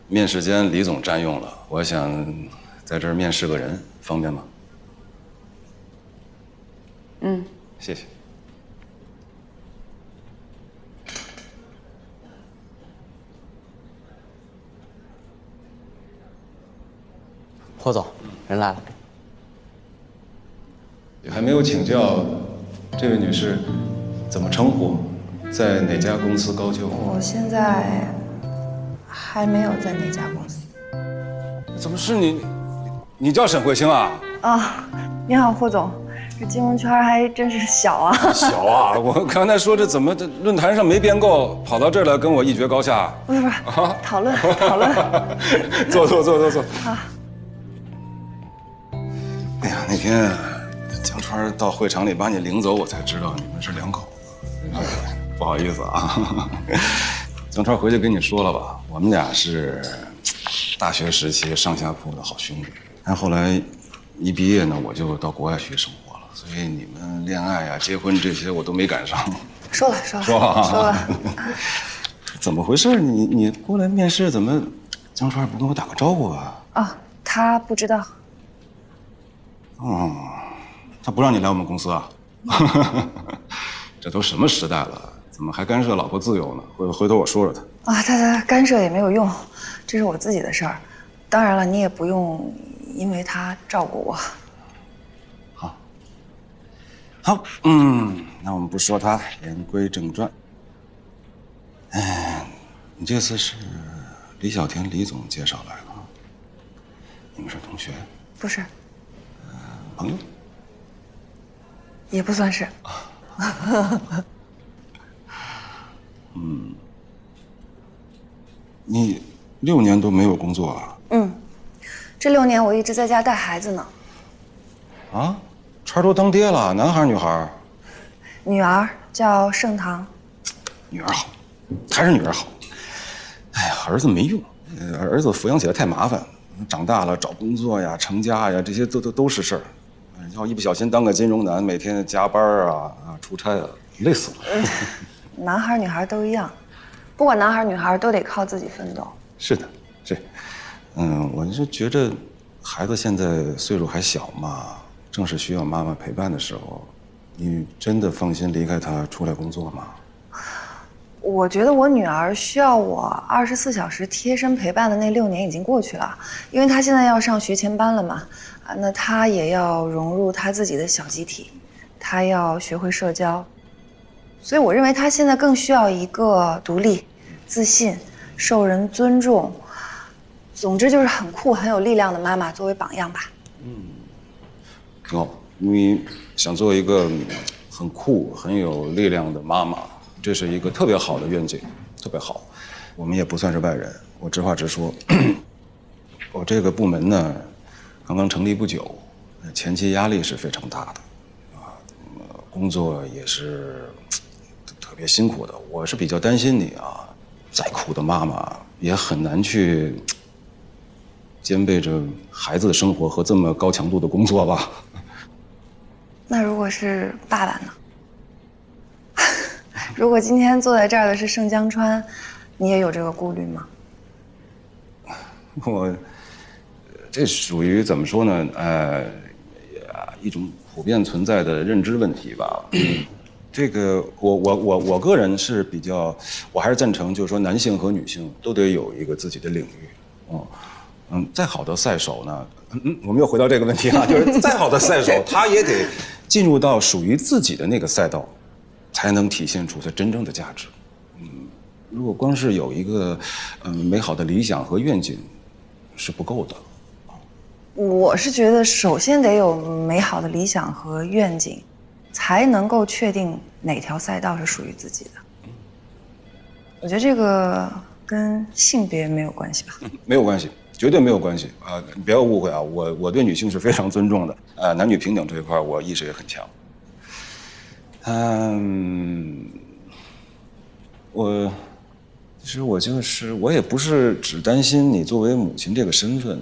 面试间李总占用了，我想在这儿面试个人，方便吗？谢谢。霍总，人来了。还没有请教，这位女士怎么称呼，在哪家公司高就？我现在还没有在那家公司。怎么是你？你叫沈慧清啊？你好，霍总。这金融圈还真是小啊！小啊！我刚才说这怎么这论坛上没编够，跑到这儿来跟我一决高下？不是，讨论。坐。好。哎呀，那天江川到会场里把你领走，我才知道你们是两口子，不好意思啊。江川回去跟你说了吧，我们俩是大学时期上下铺的好兄弟，但后来一毕业呢，我就到国外去生活。所以你们恋爱啊、结婚这些我都没赶上。说了。怎么回事？你过来面试，怎么江川不跟我打个招呼啊？他不知道。他不让你来我们公司啊？这都什么时代了，怎么还干涉老婆自由呢？回头我说说他。他干涉也没有用，这是我自己的事儿。当然了，你也不用因为他照顾我。好，那我们不说他，言归正传。你这次是李小田李总介绍来的，你们是同学？不是。朋友？也不算是。你6年都没有工作啊？这6年我一直在家带孩子呢。川都当爹了，男孩女孩？女儿叫盛唐。女儿好，还是女儿好。哎呀，儿子没用，儿子抚养起来太麻烦，长大了找工作呀、成家呀，这些都是事儿。要一不小心当个金融男，每天加班啊、出差啊，累死了。男孩女孩都一样，不管男孩女孩都得靠自己奋斗。是的，是。我是觉着孩子现在岁数还小嘛。正是需要妈妈陪伴的时候，你真的放心离开她出来工作吗？我觉得我女儿需要我24小时贴身陪伴的那6年已经过去了，因为她现在要上学前班了嘛，那她也要融入她自己的小集体，她要学会社交，所以我认为她现在更需要一个独立、自信、受人尊重，总之就是很酷、很有力量的妈妈作为榜样吧。挺好，你想做一个很酷、很有力量的妈妈，这是一个特别好的愿景，特别好。我们也不算是外人，我直话直说。我这个部门呢，刚刚成立不久，前期压力是非常大的，工作也是特别辛苦的。我是比较担心你啊，再苦的妈妈也很难去兼备着孩子的生活和这么高强度的工作吧。那如果是爸爸呢？如果今天坐在这儿的是盛江川，你也有这个顾虑吗？我这属于怎么说呢？一种普遍存在的认知问题吧。这个我个人是比较，我还是赞成，就是说男性和女性都得有一个自己的领域。再好的赛手呢，我们又回到这个问题啊，就是再好的赛手，他也得进入到属于自己的那个赛道，才能体现出他真正的价值。如果光是有一个美好的理想和愿景，是不够的。我是觉得，首先得有美好的理想和愿景，才能够确定哪条赛道是属于自己的。我觉得这个跟性别没有关系吧？没有关系，绝对没有关系啊！你不要误会啊，我对女性是非常尊重的，男女平等这一块我意识也很强。其实我也不是只担心你作为母亲这个身份，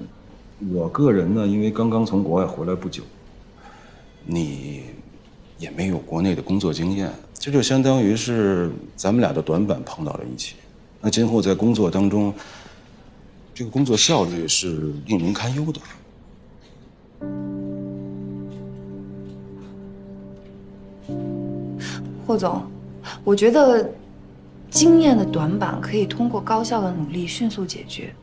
我个人呢，因为刚刚从国外回来不久，你也没有国内的工作经验，这就相当于是咱们俩的短板碰到了一起。那今后在工作当中，这个工作效率是令人堪忧的。霍总，我觉得经验的短板可以通过高效的努力迅速解决，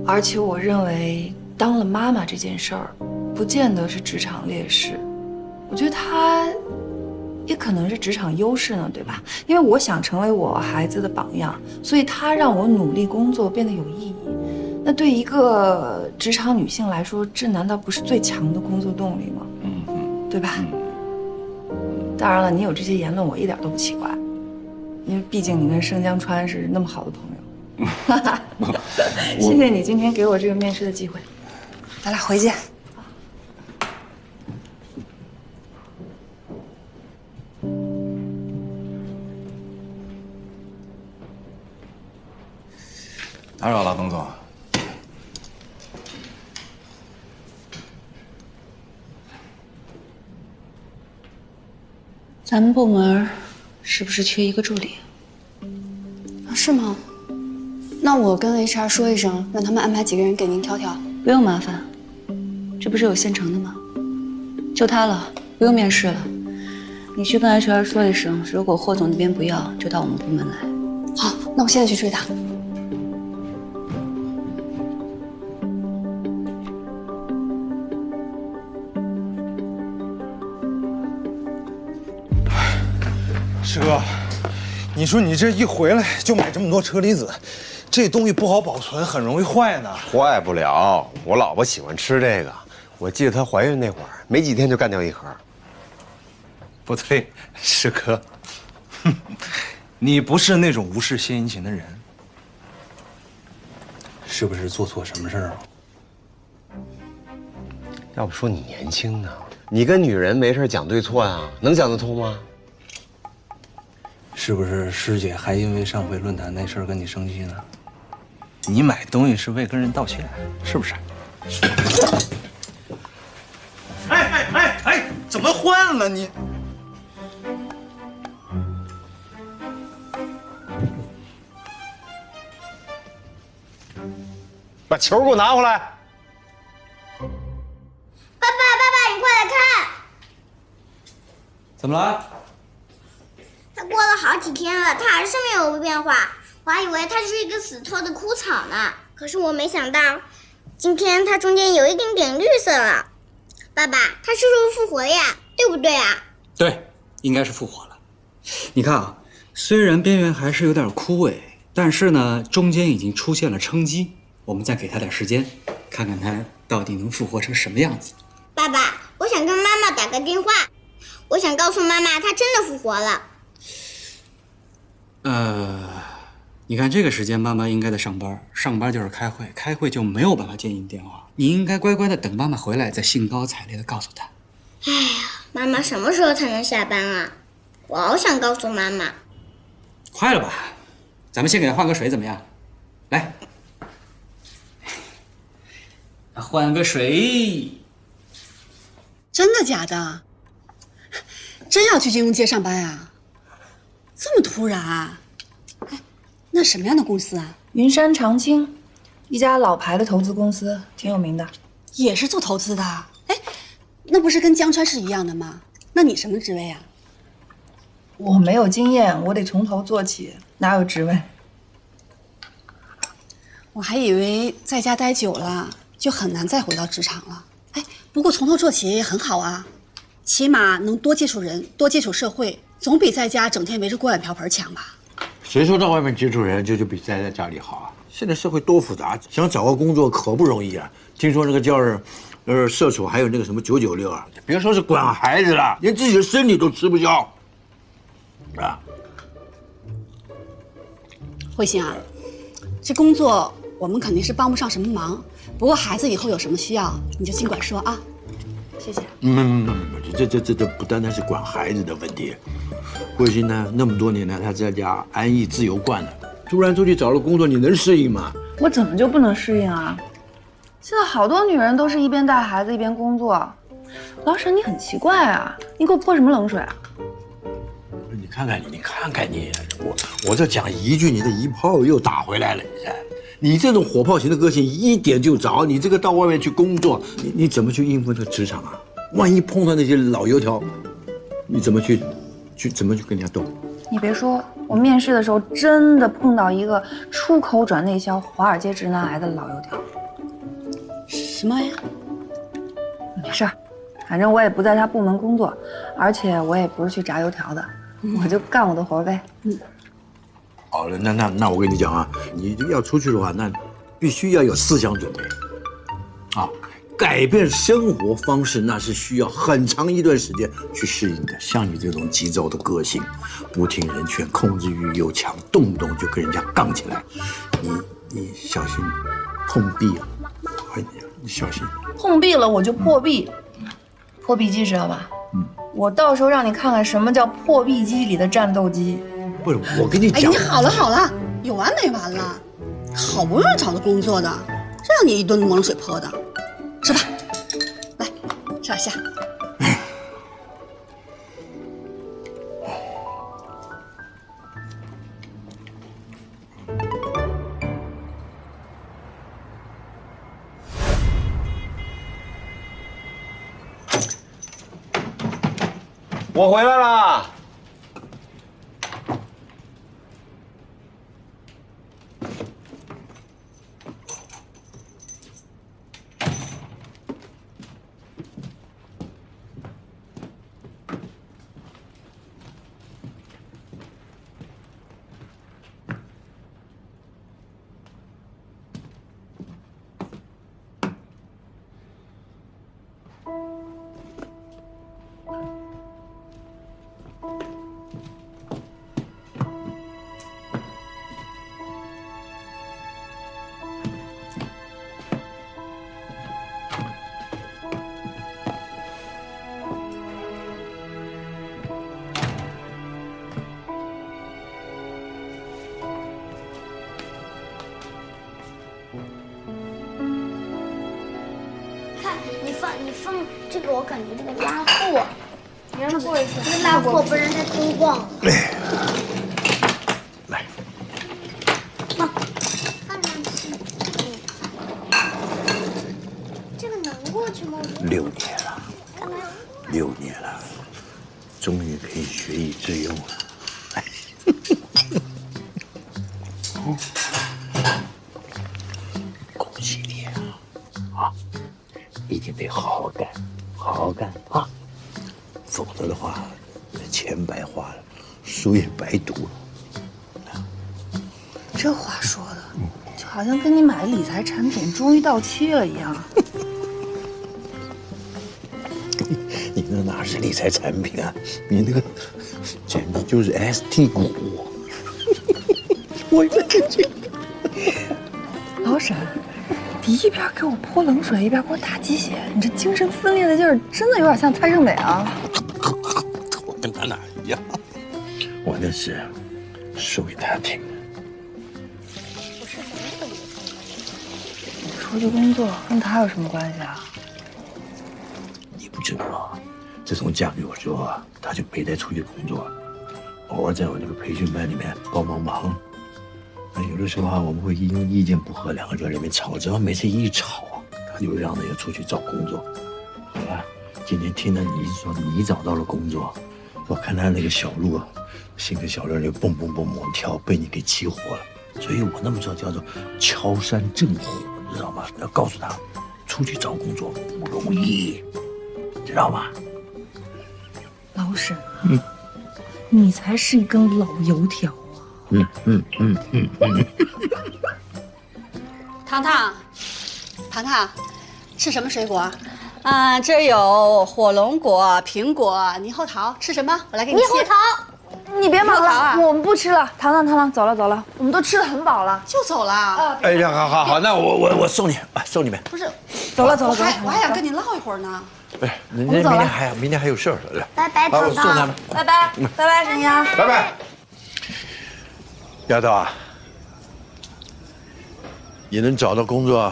而且我认为当了妈妈这件事儿，不见得是职场劣势，我觉得它也可能是职场优势呢，对吧？因为我想成为我孩子的榜样，所以他让我努力工作变得有意义。那对一个职场女性来说，这难道不是最强的工作动力吗？对吧？当然了，你有这些言论，我一点都不奇怪，因为毕竟你跟盛江川是那么好的朋友。谢谢你今天给我这个面试的机会，咱俩回见。打扰了，董总。咱们部门是不是缺一个助理？是吗？那我跟 HR 说一声，让他们安排几个人给您挑挑。不用麻烦，这不是有现成的吗？就他了，不用面试了。你去跟 HR 说一声，如果霍总那边不要，就到我们部门来。好，那我现在去追他。师哥，你说你这一回来就买这么多车厘子，这东西不好保存，很容易坏呢。坏不了，我老婆喜欢吃这个。我记得她怀孕那会儿，没几天就干掉一盒。不对，师哥，你不是那种无事献殷勤的人，是不是做错什么事儿了？要不说你年轻呢，你跟女人没事讲对错呀，能讲得通吗？是不是师姐还因为上回论坛那事儿跟你生气呢？你买东西是为跟人道歉，是不是？哎，怎么换了你？把球给我拿回来！爸爸，你快来看！怎么了？它过了好几天了，它还是没有变化。我还以为它是一个死透的枯草呢，可是我没想到，今天它中间有一点点绿色了。爸爸，它是不是复活了呀？对不对啊？对，应该是复活了。你看啊，虽然边缘还是有点枯萎，但是呢，中间已经出现了生机。我们再给它点时间，看看它到底能复活成什么样子。爸爸，我想跟妈妈打个电话，我想告诉妈妈它真的复活了。你看这个时间，妈妈应该在上班，上班就是开会，开会就没有办法接你电话。你应该乖乖的等妈妈回来，再兴高采烈的告诉她。哎呀，妈妈什么时候才能下班啊？我好想告诉妈妈。快了吧？咱们先给她换个水怎么样？来，换个水。真的假的？真要去金融街上班啊？这么突然？哎，那什么样的公司啊？云山长青，一家老牌的投资公司，挺有名的。也是做投资的？哎，那不是跟江川是一样的吗？那你什么职位啊？我没有经验，我得从头做起，哪有职位？我还以为在家待久了就很难再回到职场了。哎，不过从头做起也很好啊，起码能多接触人，多接触社会，总比在家整天围着锅碗瓢盆强吧？谁说到外面接触人就比待在家里好啊？现在社会多复杂，想找个工作可不容易啊！听说那个叫社畜，还有那个什么996啊，别说是管孩子了，连自己的身体都吃不消啊！慧心啊，这工作我们肯定是帮不上什么忙，不过孩子以后有什么需要你就尽管说啊。谢谢。这不单单是管孩子的问题。慧心呢，那么多年来她在家安逸自由惯了，突然出去找了工作，你能适应吗？我怎么就不能适应啊？现在好多女人都是一边带孩子一边工作。老沈，你很奇怪啊，你给我泼什么冷水啊？你看看你，我这讲一句，你的一炮又打回来了，你这种火炮型的个性，一点就着。你这个到外面去工作，你怎么去应付这个职场啊？万一碰到那些老油条，你怎么去跟人家斗？你别说，我面试的时候真的碰到一个出口转内销、华尔街直男癌的老油条。什么呀？没事儿，反正我也不在他部门工作，而且我也不是去炸油条的，我就干我的活呗。好了，那我跟你讲啊，你要出去的话，那必须要有思想准备啊。改变生活方式，那是需要很长一段时间去适应的。像你这种急躁的个性，不听人劝，控制欲又强，动不动就跟人家杠起来，你小心碰壁啊！哎呀，你小心碰壁了我就破壁，破壁机知道吧？我到时候让你看看什么叫破壁机里的战斗机。不是，我跟你讲，哎，你好了，有完没完了？好不容易找到工作的，这让你一顿冷水泼的。吃吧，来吃点虾。我回来了。你放这个，我感觉这个拉货，你让他过一次，这个拉货不让他空逛。来，放，看上去，这个能过去吗？6年了，终于可以学以致用了。恭喜你啊！一定得好好干啊！否则的话，钱白花了，书也白读了。这话说的，就好像跟你买的理财产品终于到期了一样。你那哪是理财产品啊？你那个简直就是 ST 股。我这老沈，你一边给我泼冷水，一边给我打鸡血，你这精神分裂的劲儿真的有点像蔡胜美啊！我跟他哪一样？我那是说给他听的。你出去工作跟他有什么关系啊？你不知道吗？自从嫁给我之后啊，他就没再出去工作，偶尔在我这个培训班里面帮忙。有的时候啊，我们会因为意见不合，两个人在那边吵，只要每次一吵，他就让那个出去找工作。好了，今天听了你说你找到了工作，我看他那个小鹿啊，心跟小鹿那蹦蹦蹦蹦跳，被你给激活了。所以我那么说叫做敲山震虎，你知道吗？要告诉他，出去找工作不容易，知道吗？老沈，你才是一根老油条啊！糖糖，糖糖，吃什么水果？这有火龙果、苹果、猕猴桃，吃什么？我来给你切。猕猴桃，你别忙了，我们不吃了。糖糖，走了，我们都吃得很饱了，就走了。哎呀，好，那我送你，送你们。不是，走了。我还想跟你唠一会儿呢。哎，明天还有事儿，来。拜拜，糖糖。我送他们。拜拜，沈阳。拜拜。丫头啊，你能找到工作，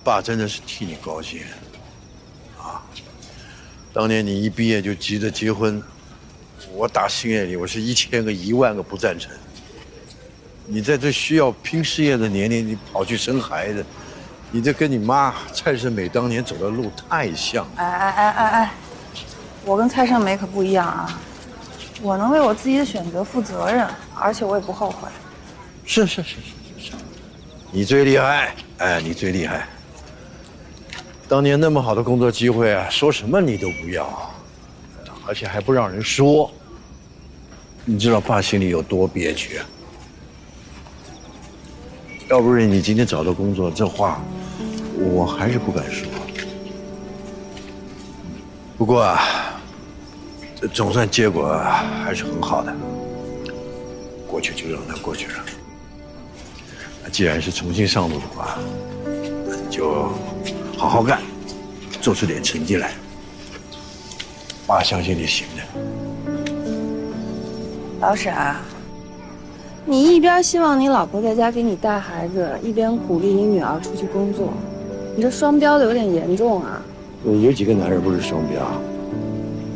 爸真的是替你高兴。当年你一毕业就急着结婚，我打心眼里我是1000个1万个不赞成。你在这需要拼事业的年龄，你跑去生孩子，你这跟你妈蔡胜美当年走的路太像了。哎，我跟蔡胜美可不一样啊，我能为我自己的选择负责任，而且我也不后悔。是，你最厉害，你最厉害。当年那么好的工作机会啊，说什么你都不要，而且还不让人说。你知道爸心里有多憋屈啊？要不是你今天找到工作，这话我还是不敢说。不过啊，这总算结果还是很好的。过去就让它过去了。既然是重新上路的话，那你就好好干，做出点成绩来。爸相信你行的。老沈啊，你一边希望你老婆在家给你带孩子，一边鼓励你女儿出去工作，你这双标的有点严重啊。有几个男人不是双标，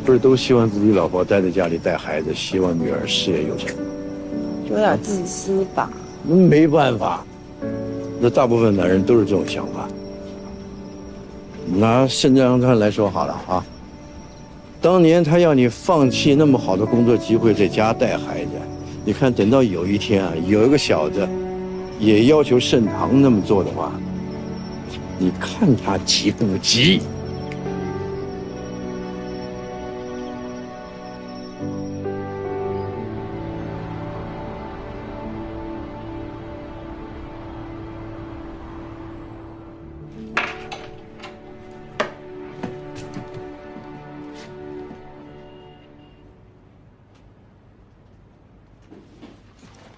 不是都希望自己老婆待在家里带孩子，希望女儿事业有成，有点自私吧？那没办法，那大部分男人都是这种想法。拿盛章川来说好了啊，当年他要你放弃那么好的工作机会，在家带孩子，你看等到有一天啊，有一个小子也要求盛唐那么做的话，你看他急不急？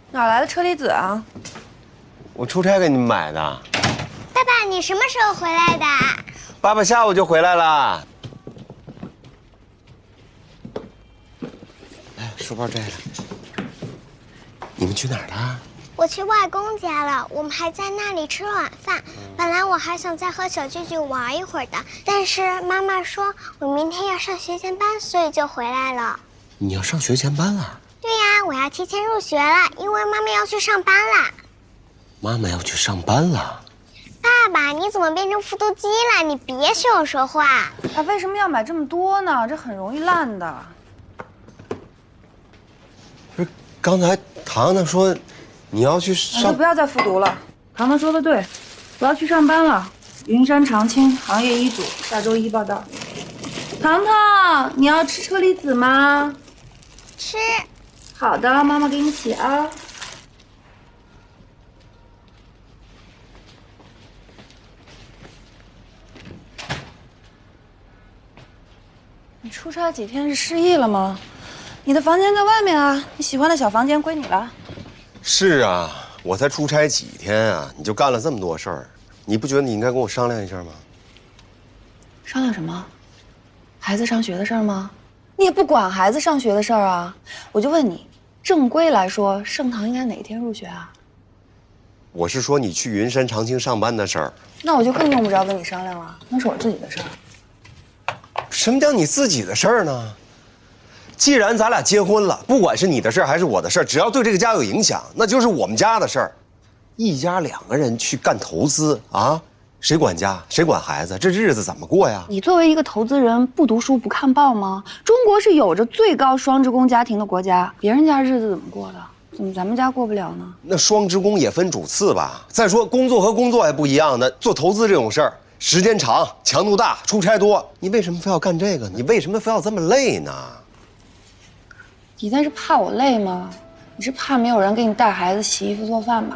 哪来的车厘子啊？我出差给你们买的。爸爸，你什么时候回来的？爸爸下午就回来了。哎，书包摘了。你们去哪儿了？我去外公家了，我们还在那里吃了晚饭。本来我还想再和小舅舅玩一会儿的，但是妈妈说我明天要上学前班，所以就回来了。你要上学前班了？对呀，我要提前入学了，因为妈妈要去上班了。妈妈要去上班了？爸爸，你怎么变成复读机了？你别学我说话。啊，为什么要买这么多呢？这很容易烂的。不是，刚才糖糖说你要去上，不要再复读了。糖糖说的对，我要去上班了。云山长青行业一组，下周1报道。糖糖，你要吃车厘子吗？吃。好的，妈妈给你洗啊。你出差几天是失忆了吗？你的房间在外面啊，你喜欢的小房间归你了。是啊，我才出差几天啊，你就干了这么多事儿，你不觉得你应该跟我商量一下吗？商量什么？孩子上学的事儿吗？你也不管孩子上学的事儿啊！我就问你，正规来说，盛唐应该哪天入学啊？我是说你去云山长青上班的事儿。那我就更用不着跟你商量了，那是我自己的事儿。什么叫你自己的事儿呢？既然咱俩结婚了，不管是你的事儿还是我的事儿，只要对这个家有影响，那就是我们家的事儿。一家2个人去干投资啊，谁管家，谁管孩子？这日子怎么过呀？你作为一个投资人，不读书不看报吗？中国是有着最高双职工家庭的国家，别人家日子怎么过的？怎么咱们家过不了呢？那双职工也分主次吧。再说工作和工作也不一样的，做投资这种事儿，时间长，强度大，出差多，你为什么非要干这个？你为什么非要这么累呢？你那是怕我累吗？你是怕没有人给你带孩子、洗衣服、做饭吧？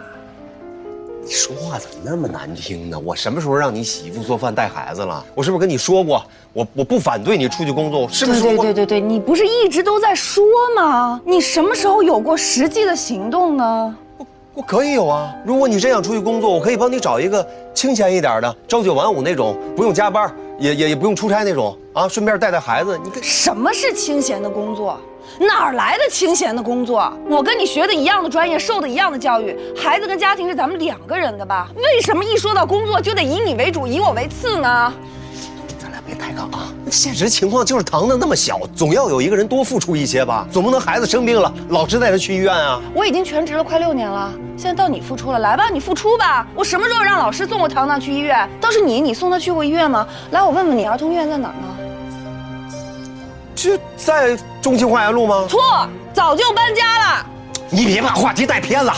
你说话怎么那么难听呢？我什么时候让你洗衣服、做饭、带孩子了？我是不是跟你说过，我不反对你出去工作？是不是说过？对，你不是一直都在说吗？你什么时候有过实际的行动呢？我可以有啊。如果你真想出去工作，我可以帮你找一个清闲一点的，朝九晚五那种，不用加班，也不用出差那种啊，顺便带孩子。你什么是清闲的工作？哪儿来的清闲的工作？我跟你学的一样的专业，受的一样的教育，孩子跟家庭是咱们2个人的吧？为什么一说到工作就得以你为主，以我为次呢？咱俩别抬杠啊！现实情况就是堂堂那么小，总要有一个人多付出一些吧？总不能孩子生病了，老是带他去医院啊！我已经全职了快6年了，现在到你付出了，来吧，你付出吧！我什么时候让老师送过糖糖去医院？倒是你送他去过医院吗？来，我问问你，儿童医院在哪儿呢？就在中兴花园路吗？错，早就搬家了。你别把话题带偏了。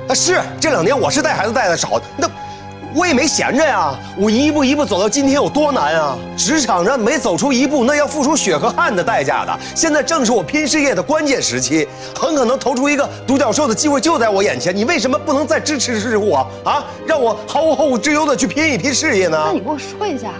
啊，是这2年我是带孩子带的少，那我也没闲着呀。我一步一步走到今天有多难啊！职场上每走出一步，那要付出血和汗的代价的。现在正是我拼事业的关键时期，很可能投出一个独角兽的机会就在我眼前。你为什么不能再支持我啊？让我毫无后顾之忧的去拼一拼事业呢？那你给我说一下。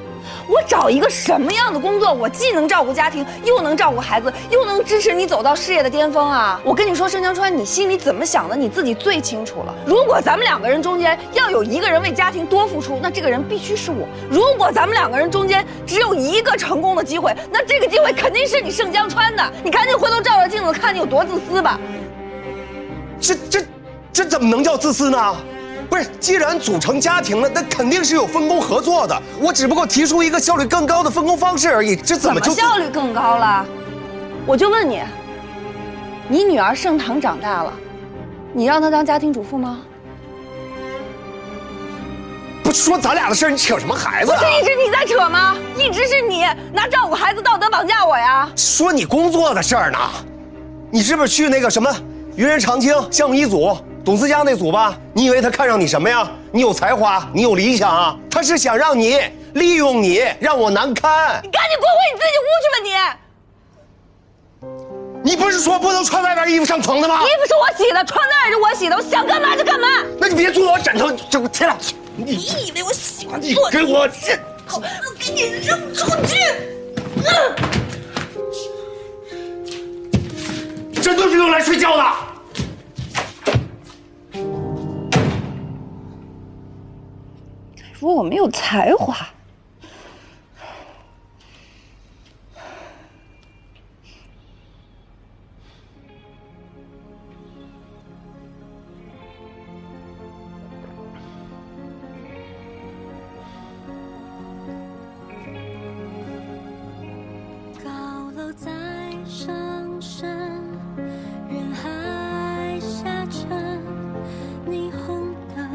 我找一个什么样的工作，我既能照顾家庭，又能照顾孩子，又能支持你走到事业的巅峰啊！我跟你说，盛江川，你心里怎么想的，你自己最清楚了。如果咱们2个人中间要有一个人为家庭多付出，那这个人必须是我。如果咱们2个人中间只有一个成功的机会，那这个机会肯定是你盛江川的。你赶紧回头照照镜子，看你有多自私吧。这怎么能叫自私呢？不是，既然组成家庭了，那肯定是有分工合作的。我只不过提出一个效率更高的分工方式而已，这怎么就效率更高了？我就问你，你女儿盛唐长大了，你让她当家庭主妇吗？不是说咱俩的事儿，你扯什么孩子啊？不是一直你在扯吗？一直是你拿照顾孩子道德绑架我呀！说你工作的事儿呢，你是不是去那个什么渔人长青项目1组？董思佳那组吧，你以为他看上你什么呀？你有才华，你有理想啊，他是想让你利用你，让我难堪。你赶紧滚回你自己屋去吧你！你不是说不能穿外边衣服上床的吗？衣服是我洗的，床单也是我洗的，我想干嘛就干嘛。那你别坐我枕头，这我天哪！你以为我喜欢你做？给我这，我给你扔出去！这都是用来睡觉的。说我没有才华，高楼在上升，人海下沉，霓虹灯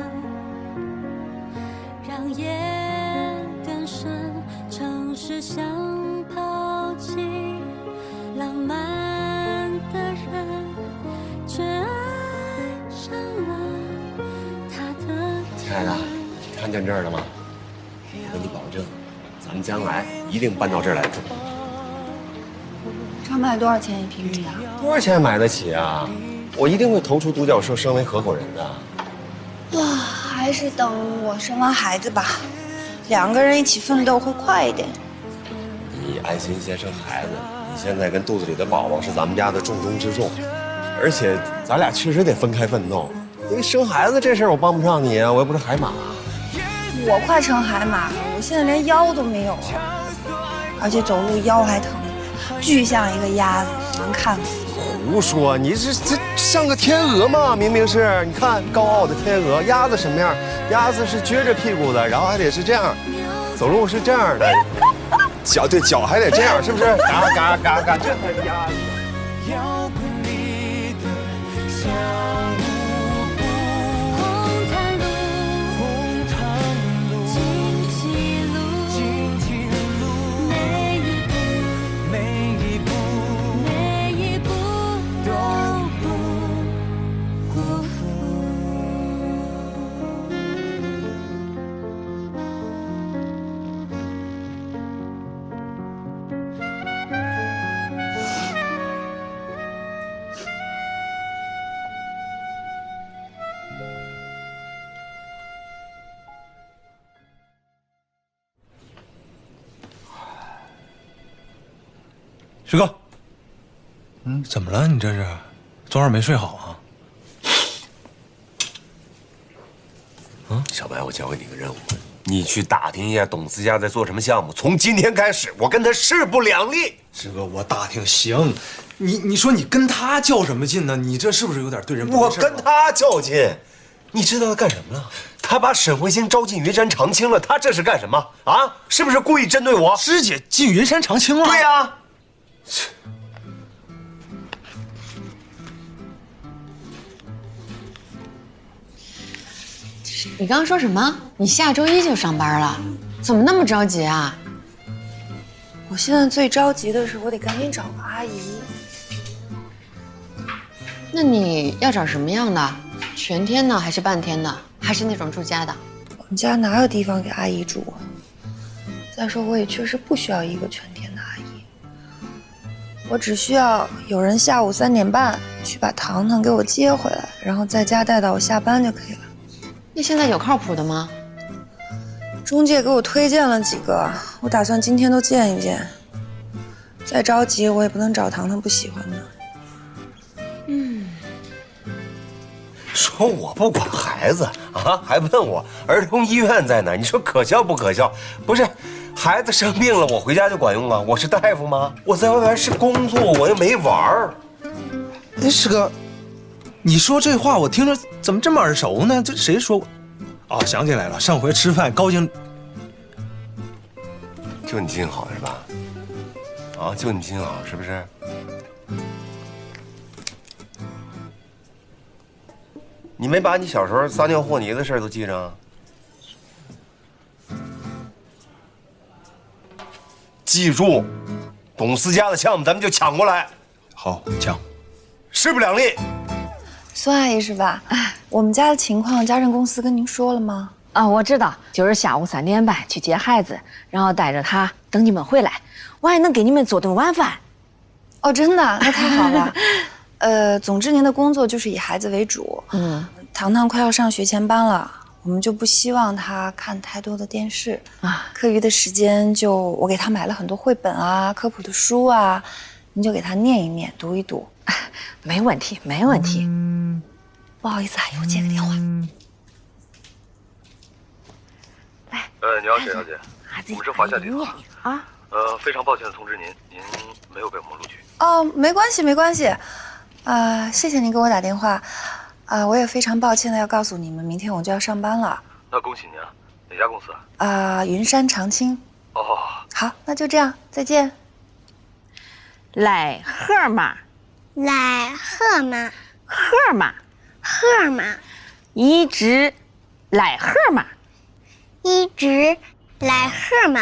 让夜更深，城市像抛弃浪漫的人，却爱上了他的。亲爱的，看见这儿了吗？我跟你保证，咱们将来一定搬到这儿来住。这卖多少钱一平米啊？多少钱买得起啊？我一定会投出独角兽，升为合伙人的。哇，还是等我生完孩子吧，2个人一起奋斗会快一点。你安心先生孩子，你现在跟肚子里的宝宝是咱们家的重中之重，而且咱俩确实得分开奋斗，因为生孩子这事儿我帮不上你啊，我又不是海马。我快成海马了，我现在连腰都没有了，而且走路腰还疼，巨像一个鸭子，难看死。胡说，你这像个天鹅嘛？明明是，你看高傲的天鹅，鸭子什么样？鸭子是撅着屁股的，然后还得是这样，走路是这样的，脚还得这样，是不是？嘎嘎嘎嘎，这才是鸭子。红毯路，师哥，怎么了？你这是昨晚没睡好啊？小白，我交给你个任务，你去打听一下董思佳在做什么项目。从今天开始，我跟他势不两立。师哥，我打听行。你说你跟他较什么劲呢？你这是不是有点对人不对事？我跟他较劲，你知道他干什么了？他把沈慧星招进云山长青了，他这是干什么啊？是不是故意针对我？师姐进云山长青了？对呀。你刚刚说什么？你下周一就上班了？怎么那么着急啊？我现在最着急的是，我得赶紧找个阿姨。那你要找什么样的？全天的还是半天的？还是那种住家的？我们家哪有地方给阿姨住啊？再说我也确实不需要一个全天的阿姨，我只需要有人下午3点半去把糖糖给我接回来，然后在家带到我下班就可以了。那现在有靠谱的吗？中介给我推荐了几个，我打算今天都见一见。再着急我也不能找糖糖不喜欢的。说我不管孩子啊，还问我儿童医院在哪？你说可笑不可笑？不是，孩子生病了，我回家就管用啊？我是大夫吗？我在外边是工作，我又没玩儿。哎，师哥，你说这话我听着怎么这么耳熟呢？这谁说过？哦，想起来了，上回吃饭高经，就你记性好是吧？啊，就你记性好是不是？你没把你小时候撒尿和泥的事儿都记着？记住，董思佳的项目咱们就抢过来。好，抢。势不两立。孙阿姨是吧？我们家的情况，家政公司跟您说了吗？啊，我知道，就是下午3点半去接孩子，然后带着他等你们回来，我还能给你们做顿晚饭。哦，真的？那太好了。总之您的工作就是以孩子为主。糖糖快要上学前班了，我们就不希望他看太多的电视啊。课余的时间就我给他买了很多绘本啊、科普的书啊，您就给他念一念、读一读。没问题，没问题。不好意思啊，我接个电话。你好，沈小姐，我们是华夏电话啊。非常抱歉的通知您，您没有被我们录取。哦，没关系，没关系。谢谢您给我打电话。我也非常抱歉的要告诉你们，明天我就要上班了。那恭喜您啊！哪家公司啊？云山长青。哦，好，那就这样，再见。来贺嘛，来贺嘛，贺嘛，贺嘛，一直来贺嘛，一直来贺嘛。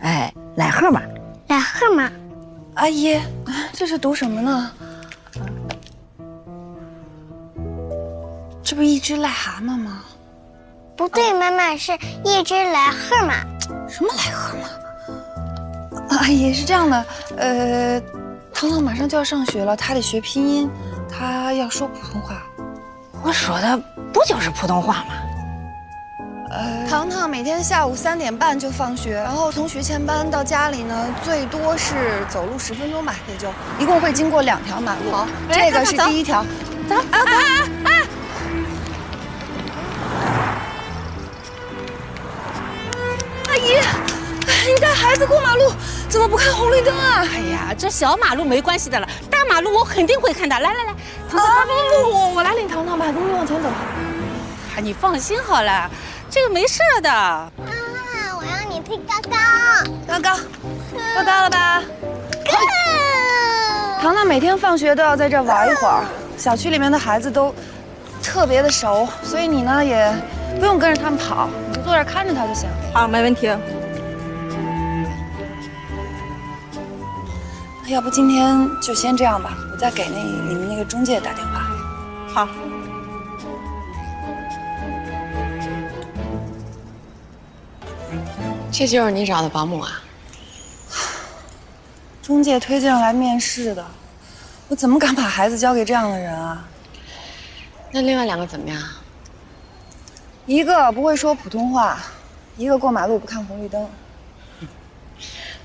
哎，来贺嘛，来贺嘛。阿姨，这是读什么呢？这不是一只癞蛤蟆吗？不对，妈妈，是一只来贺嘛。什么来贺嘛？阿姨是这样的，糖糖马上就要上学了，她得学拼音，她要说普通话。我说的不就是普通话吗？糖糖每天下午3点半就放学，然后从学前班到家里呢，最多是走路10分钟吧，也就一共会经过2条马路。好，这个是第1条。走啊！阿姨，你带孩子过马路怎么不看红绿灯啊？哎呀，这小马路没关系的了，大马路我肯定会看的。来来来，糖糖，我来领糖糖吧，你往前走。你放心好了，这个没事的。我要你配高高。高高，高高了吧？糖糖每天放学都要在这儿玩一会儿，小区里面的孩子都特别的熟，所以你呢也不用跟着他们跑，你就坐这儿看着他就行。好，没问题。那要不今天就先这样吧，我再给你们那个中介打电话。好。这就是你找的保姆啊？中介推荐来面试的，我怎么敢把孩子交给这样的人啊？那另外2个怎么样？一个不会说普通话，一个过马路不看红绿灯。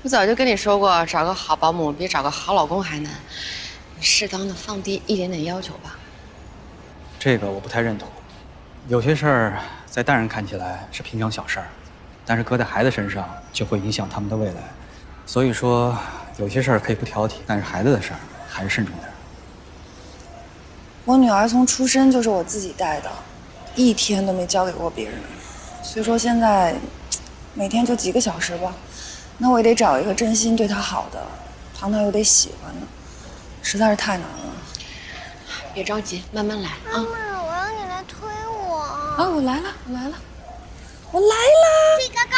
我早就跟你说过，找个好保姆比找个好老公还难。你适当的放低一点点要求吧。这个我不太认同。有些事儿在大人看起来是平常小事儿，但是搁在孩子身上就会影响他们的未来。所以说，有些事儿可以不挑剔，但是孩子的事儿还是慎重点。我女儿从出生就是我自己带的，一天都没交给过别人。虽说现在每天就几个小时吧，那我也得找一个真心对她好的，堂堂又得喜欢的，实在是太难了。别着急，慢慢来啊。妈妈，我让你来推我。啊，我来了，我来了，我来了！最高高。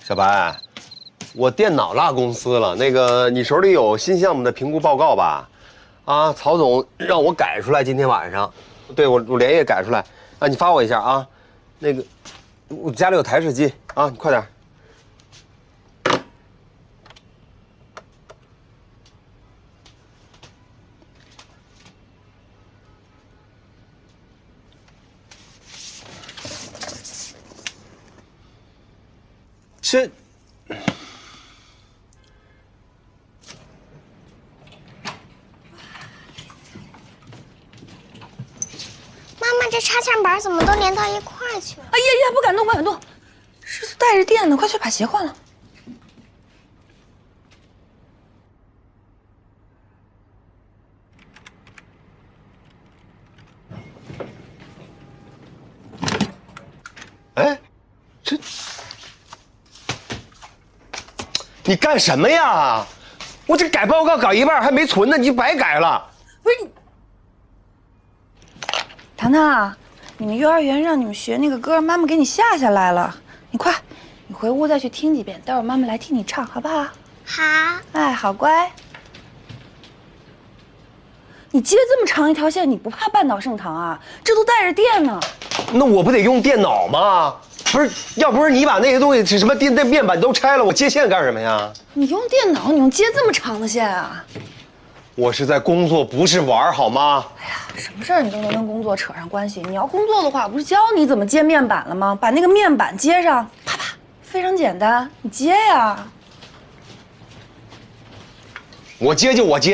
小白，我电脑落公司了，那个你手里有新项目的评估报告吧？啊，曹总让我改出来，今天晚上，对我连夜改出来啊，你发我一下啊。那个，我家里有台式机啊，你快点。这，妈妈，这插线板怎么都连到一块儿去了？哎呀呀，不敢动，不敢动，这是带着电呢，快去把鞋换了。哎，这。你干什么呀？我这改报告搞一半还没存呢，你就白改了。不是你，糖糖，你们幼儿园让你们学那个歌，妈妈给你下下来了。你快，你回屋再去听几遍，待会儿妈妈来替你唱，好不好？好。哎，好乖。你接这么长一条线，你不怕绊倒圣堂啊？这都带着电呢。那我不得用电脑吗？不是，要不是你把那些东西什么电面板都拆了，我接线干什么呀？你用电脑，你用接这么长的线啊？我是在工作，不是玩，好吗？哎呀，什么事儿你都能跟工作扯上关系。你要工作的话，我不是教你怎么接面板了吗？把那个面板接上，啪啪，非常简单，你接呀。我接就我接。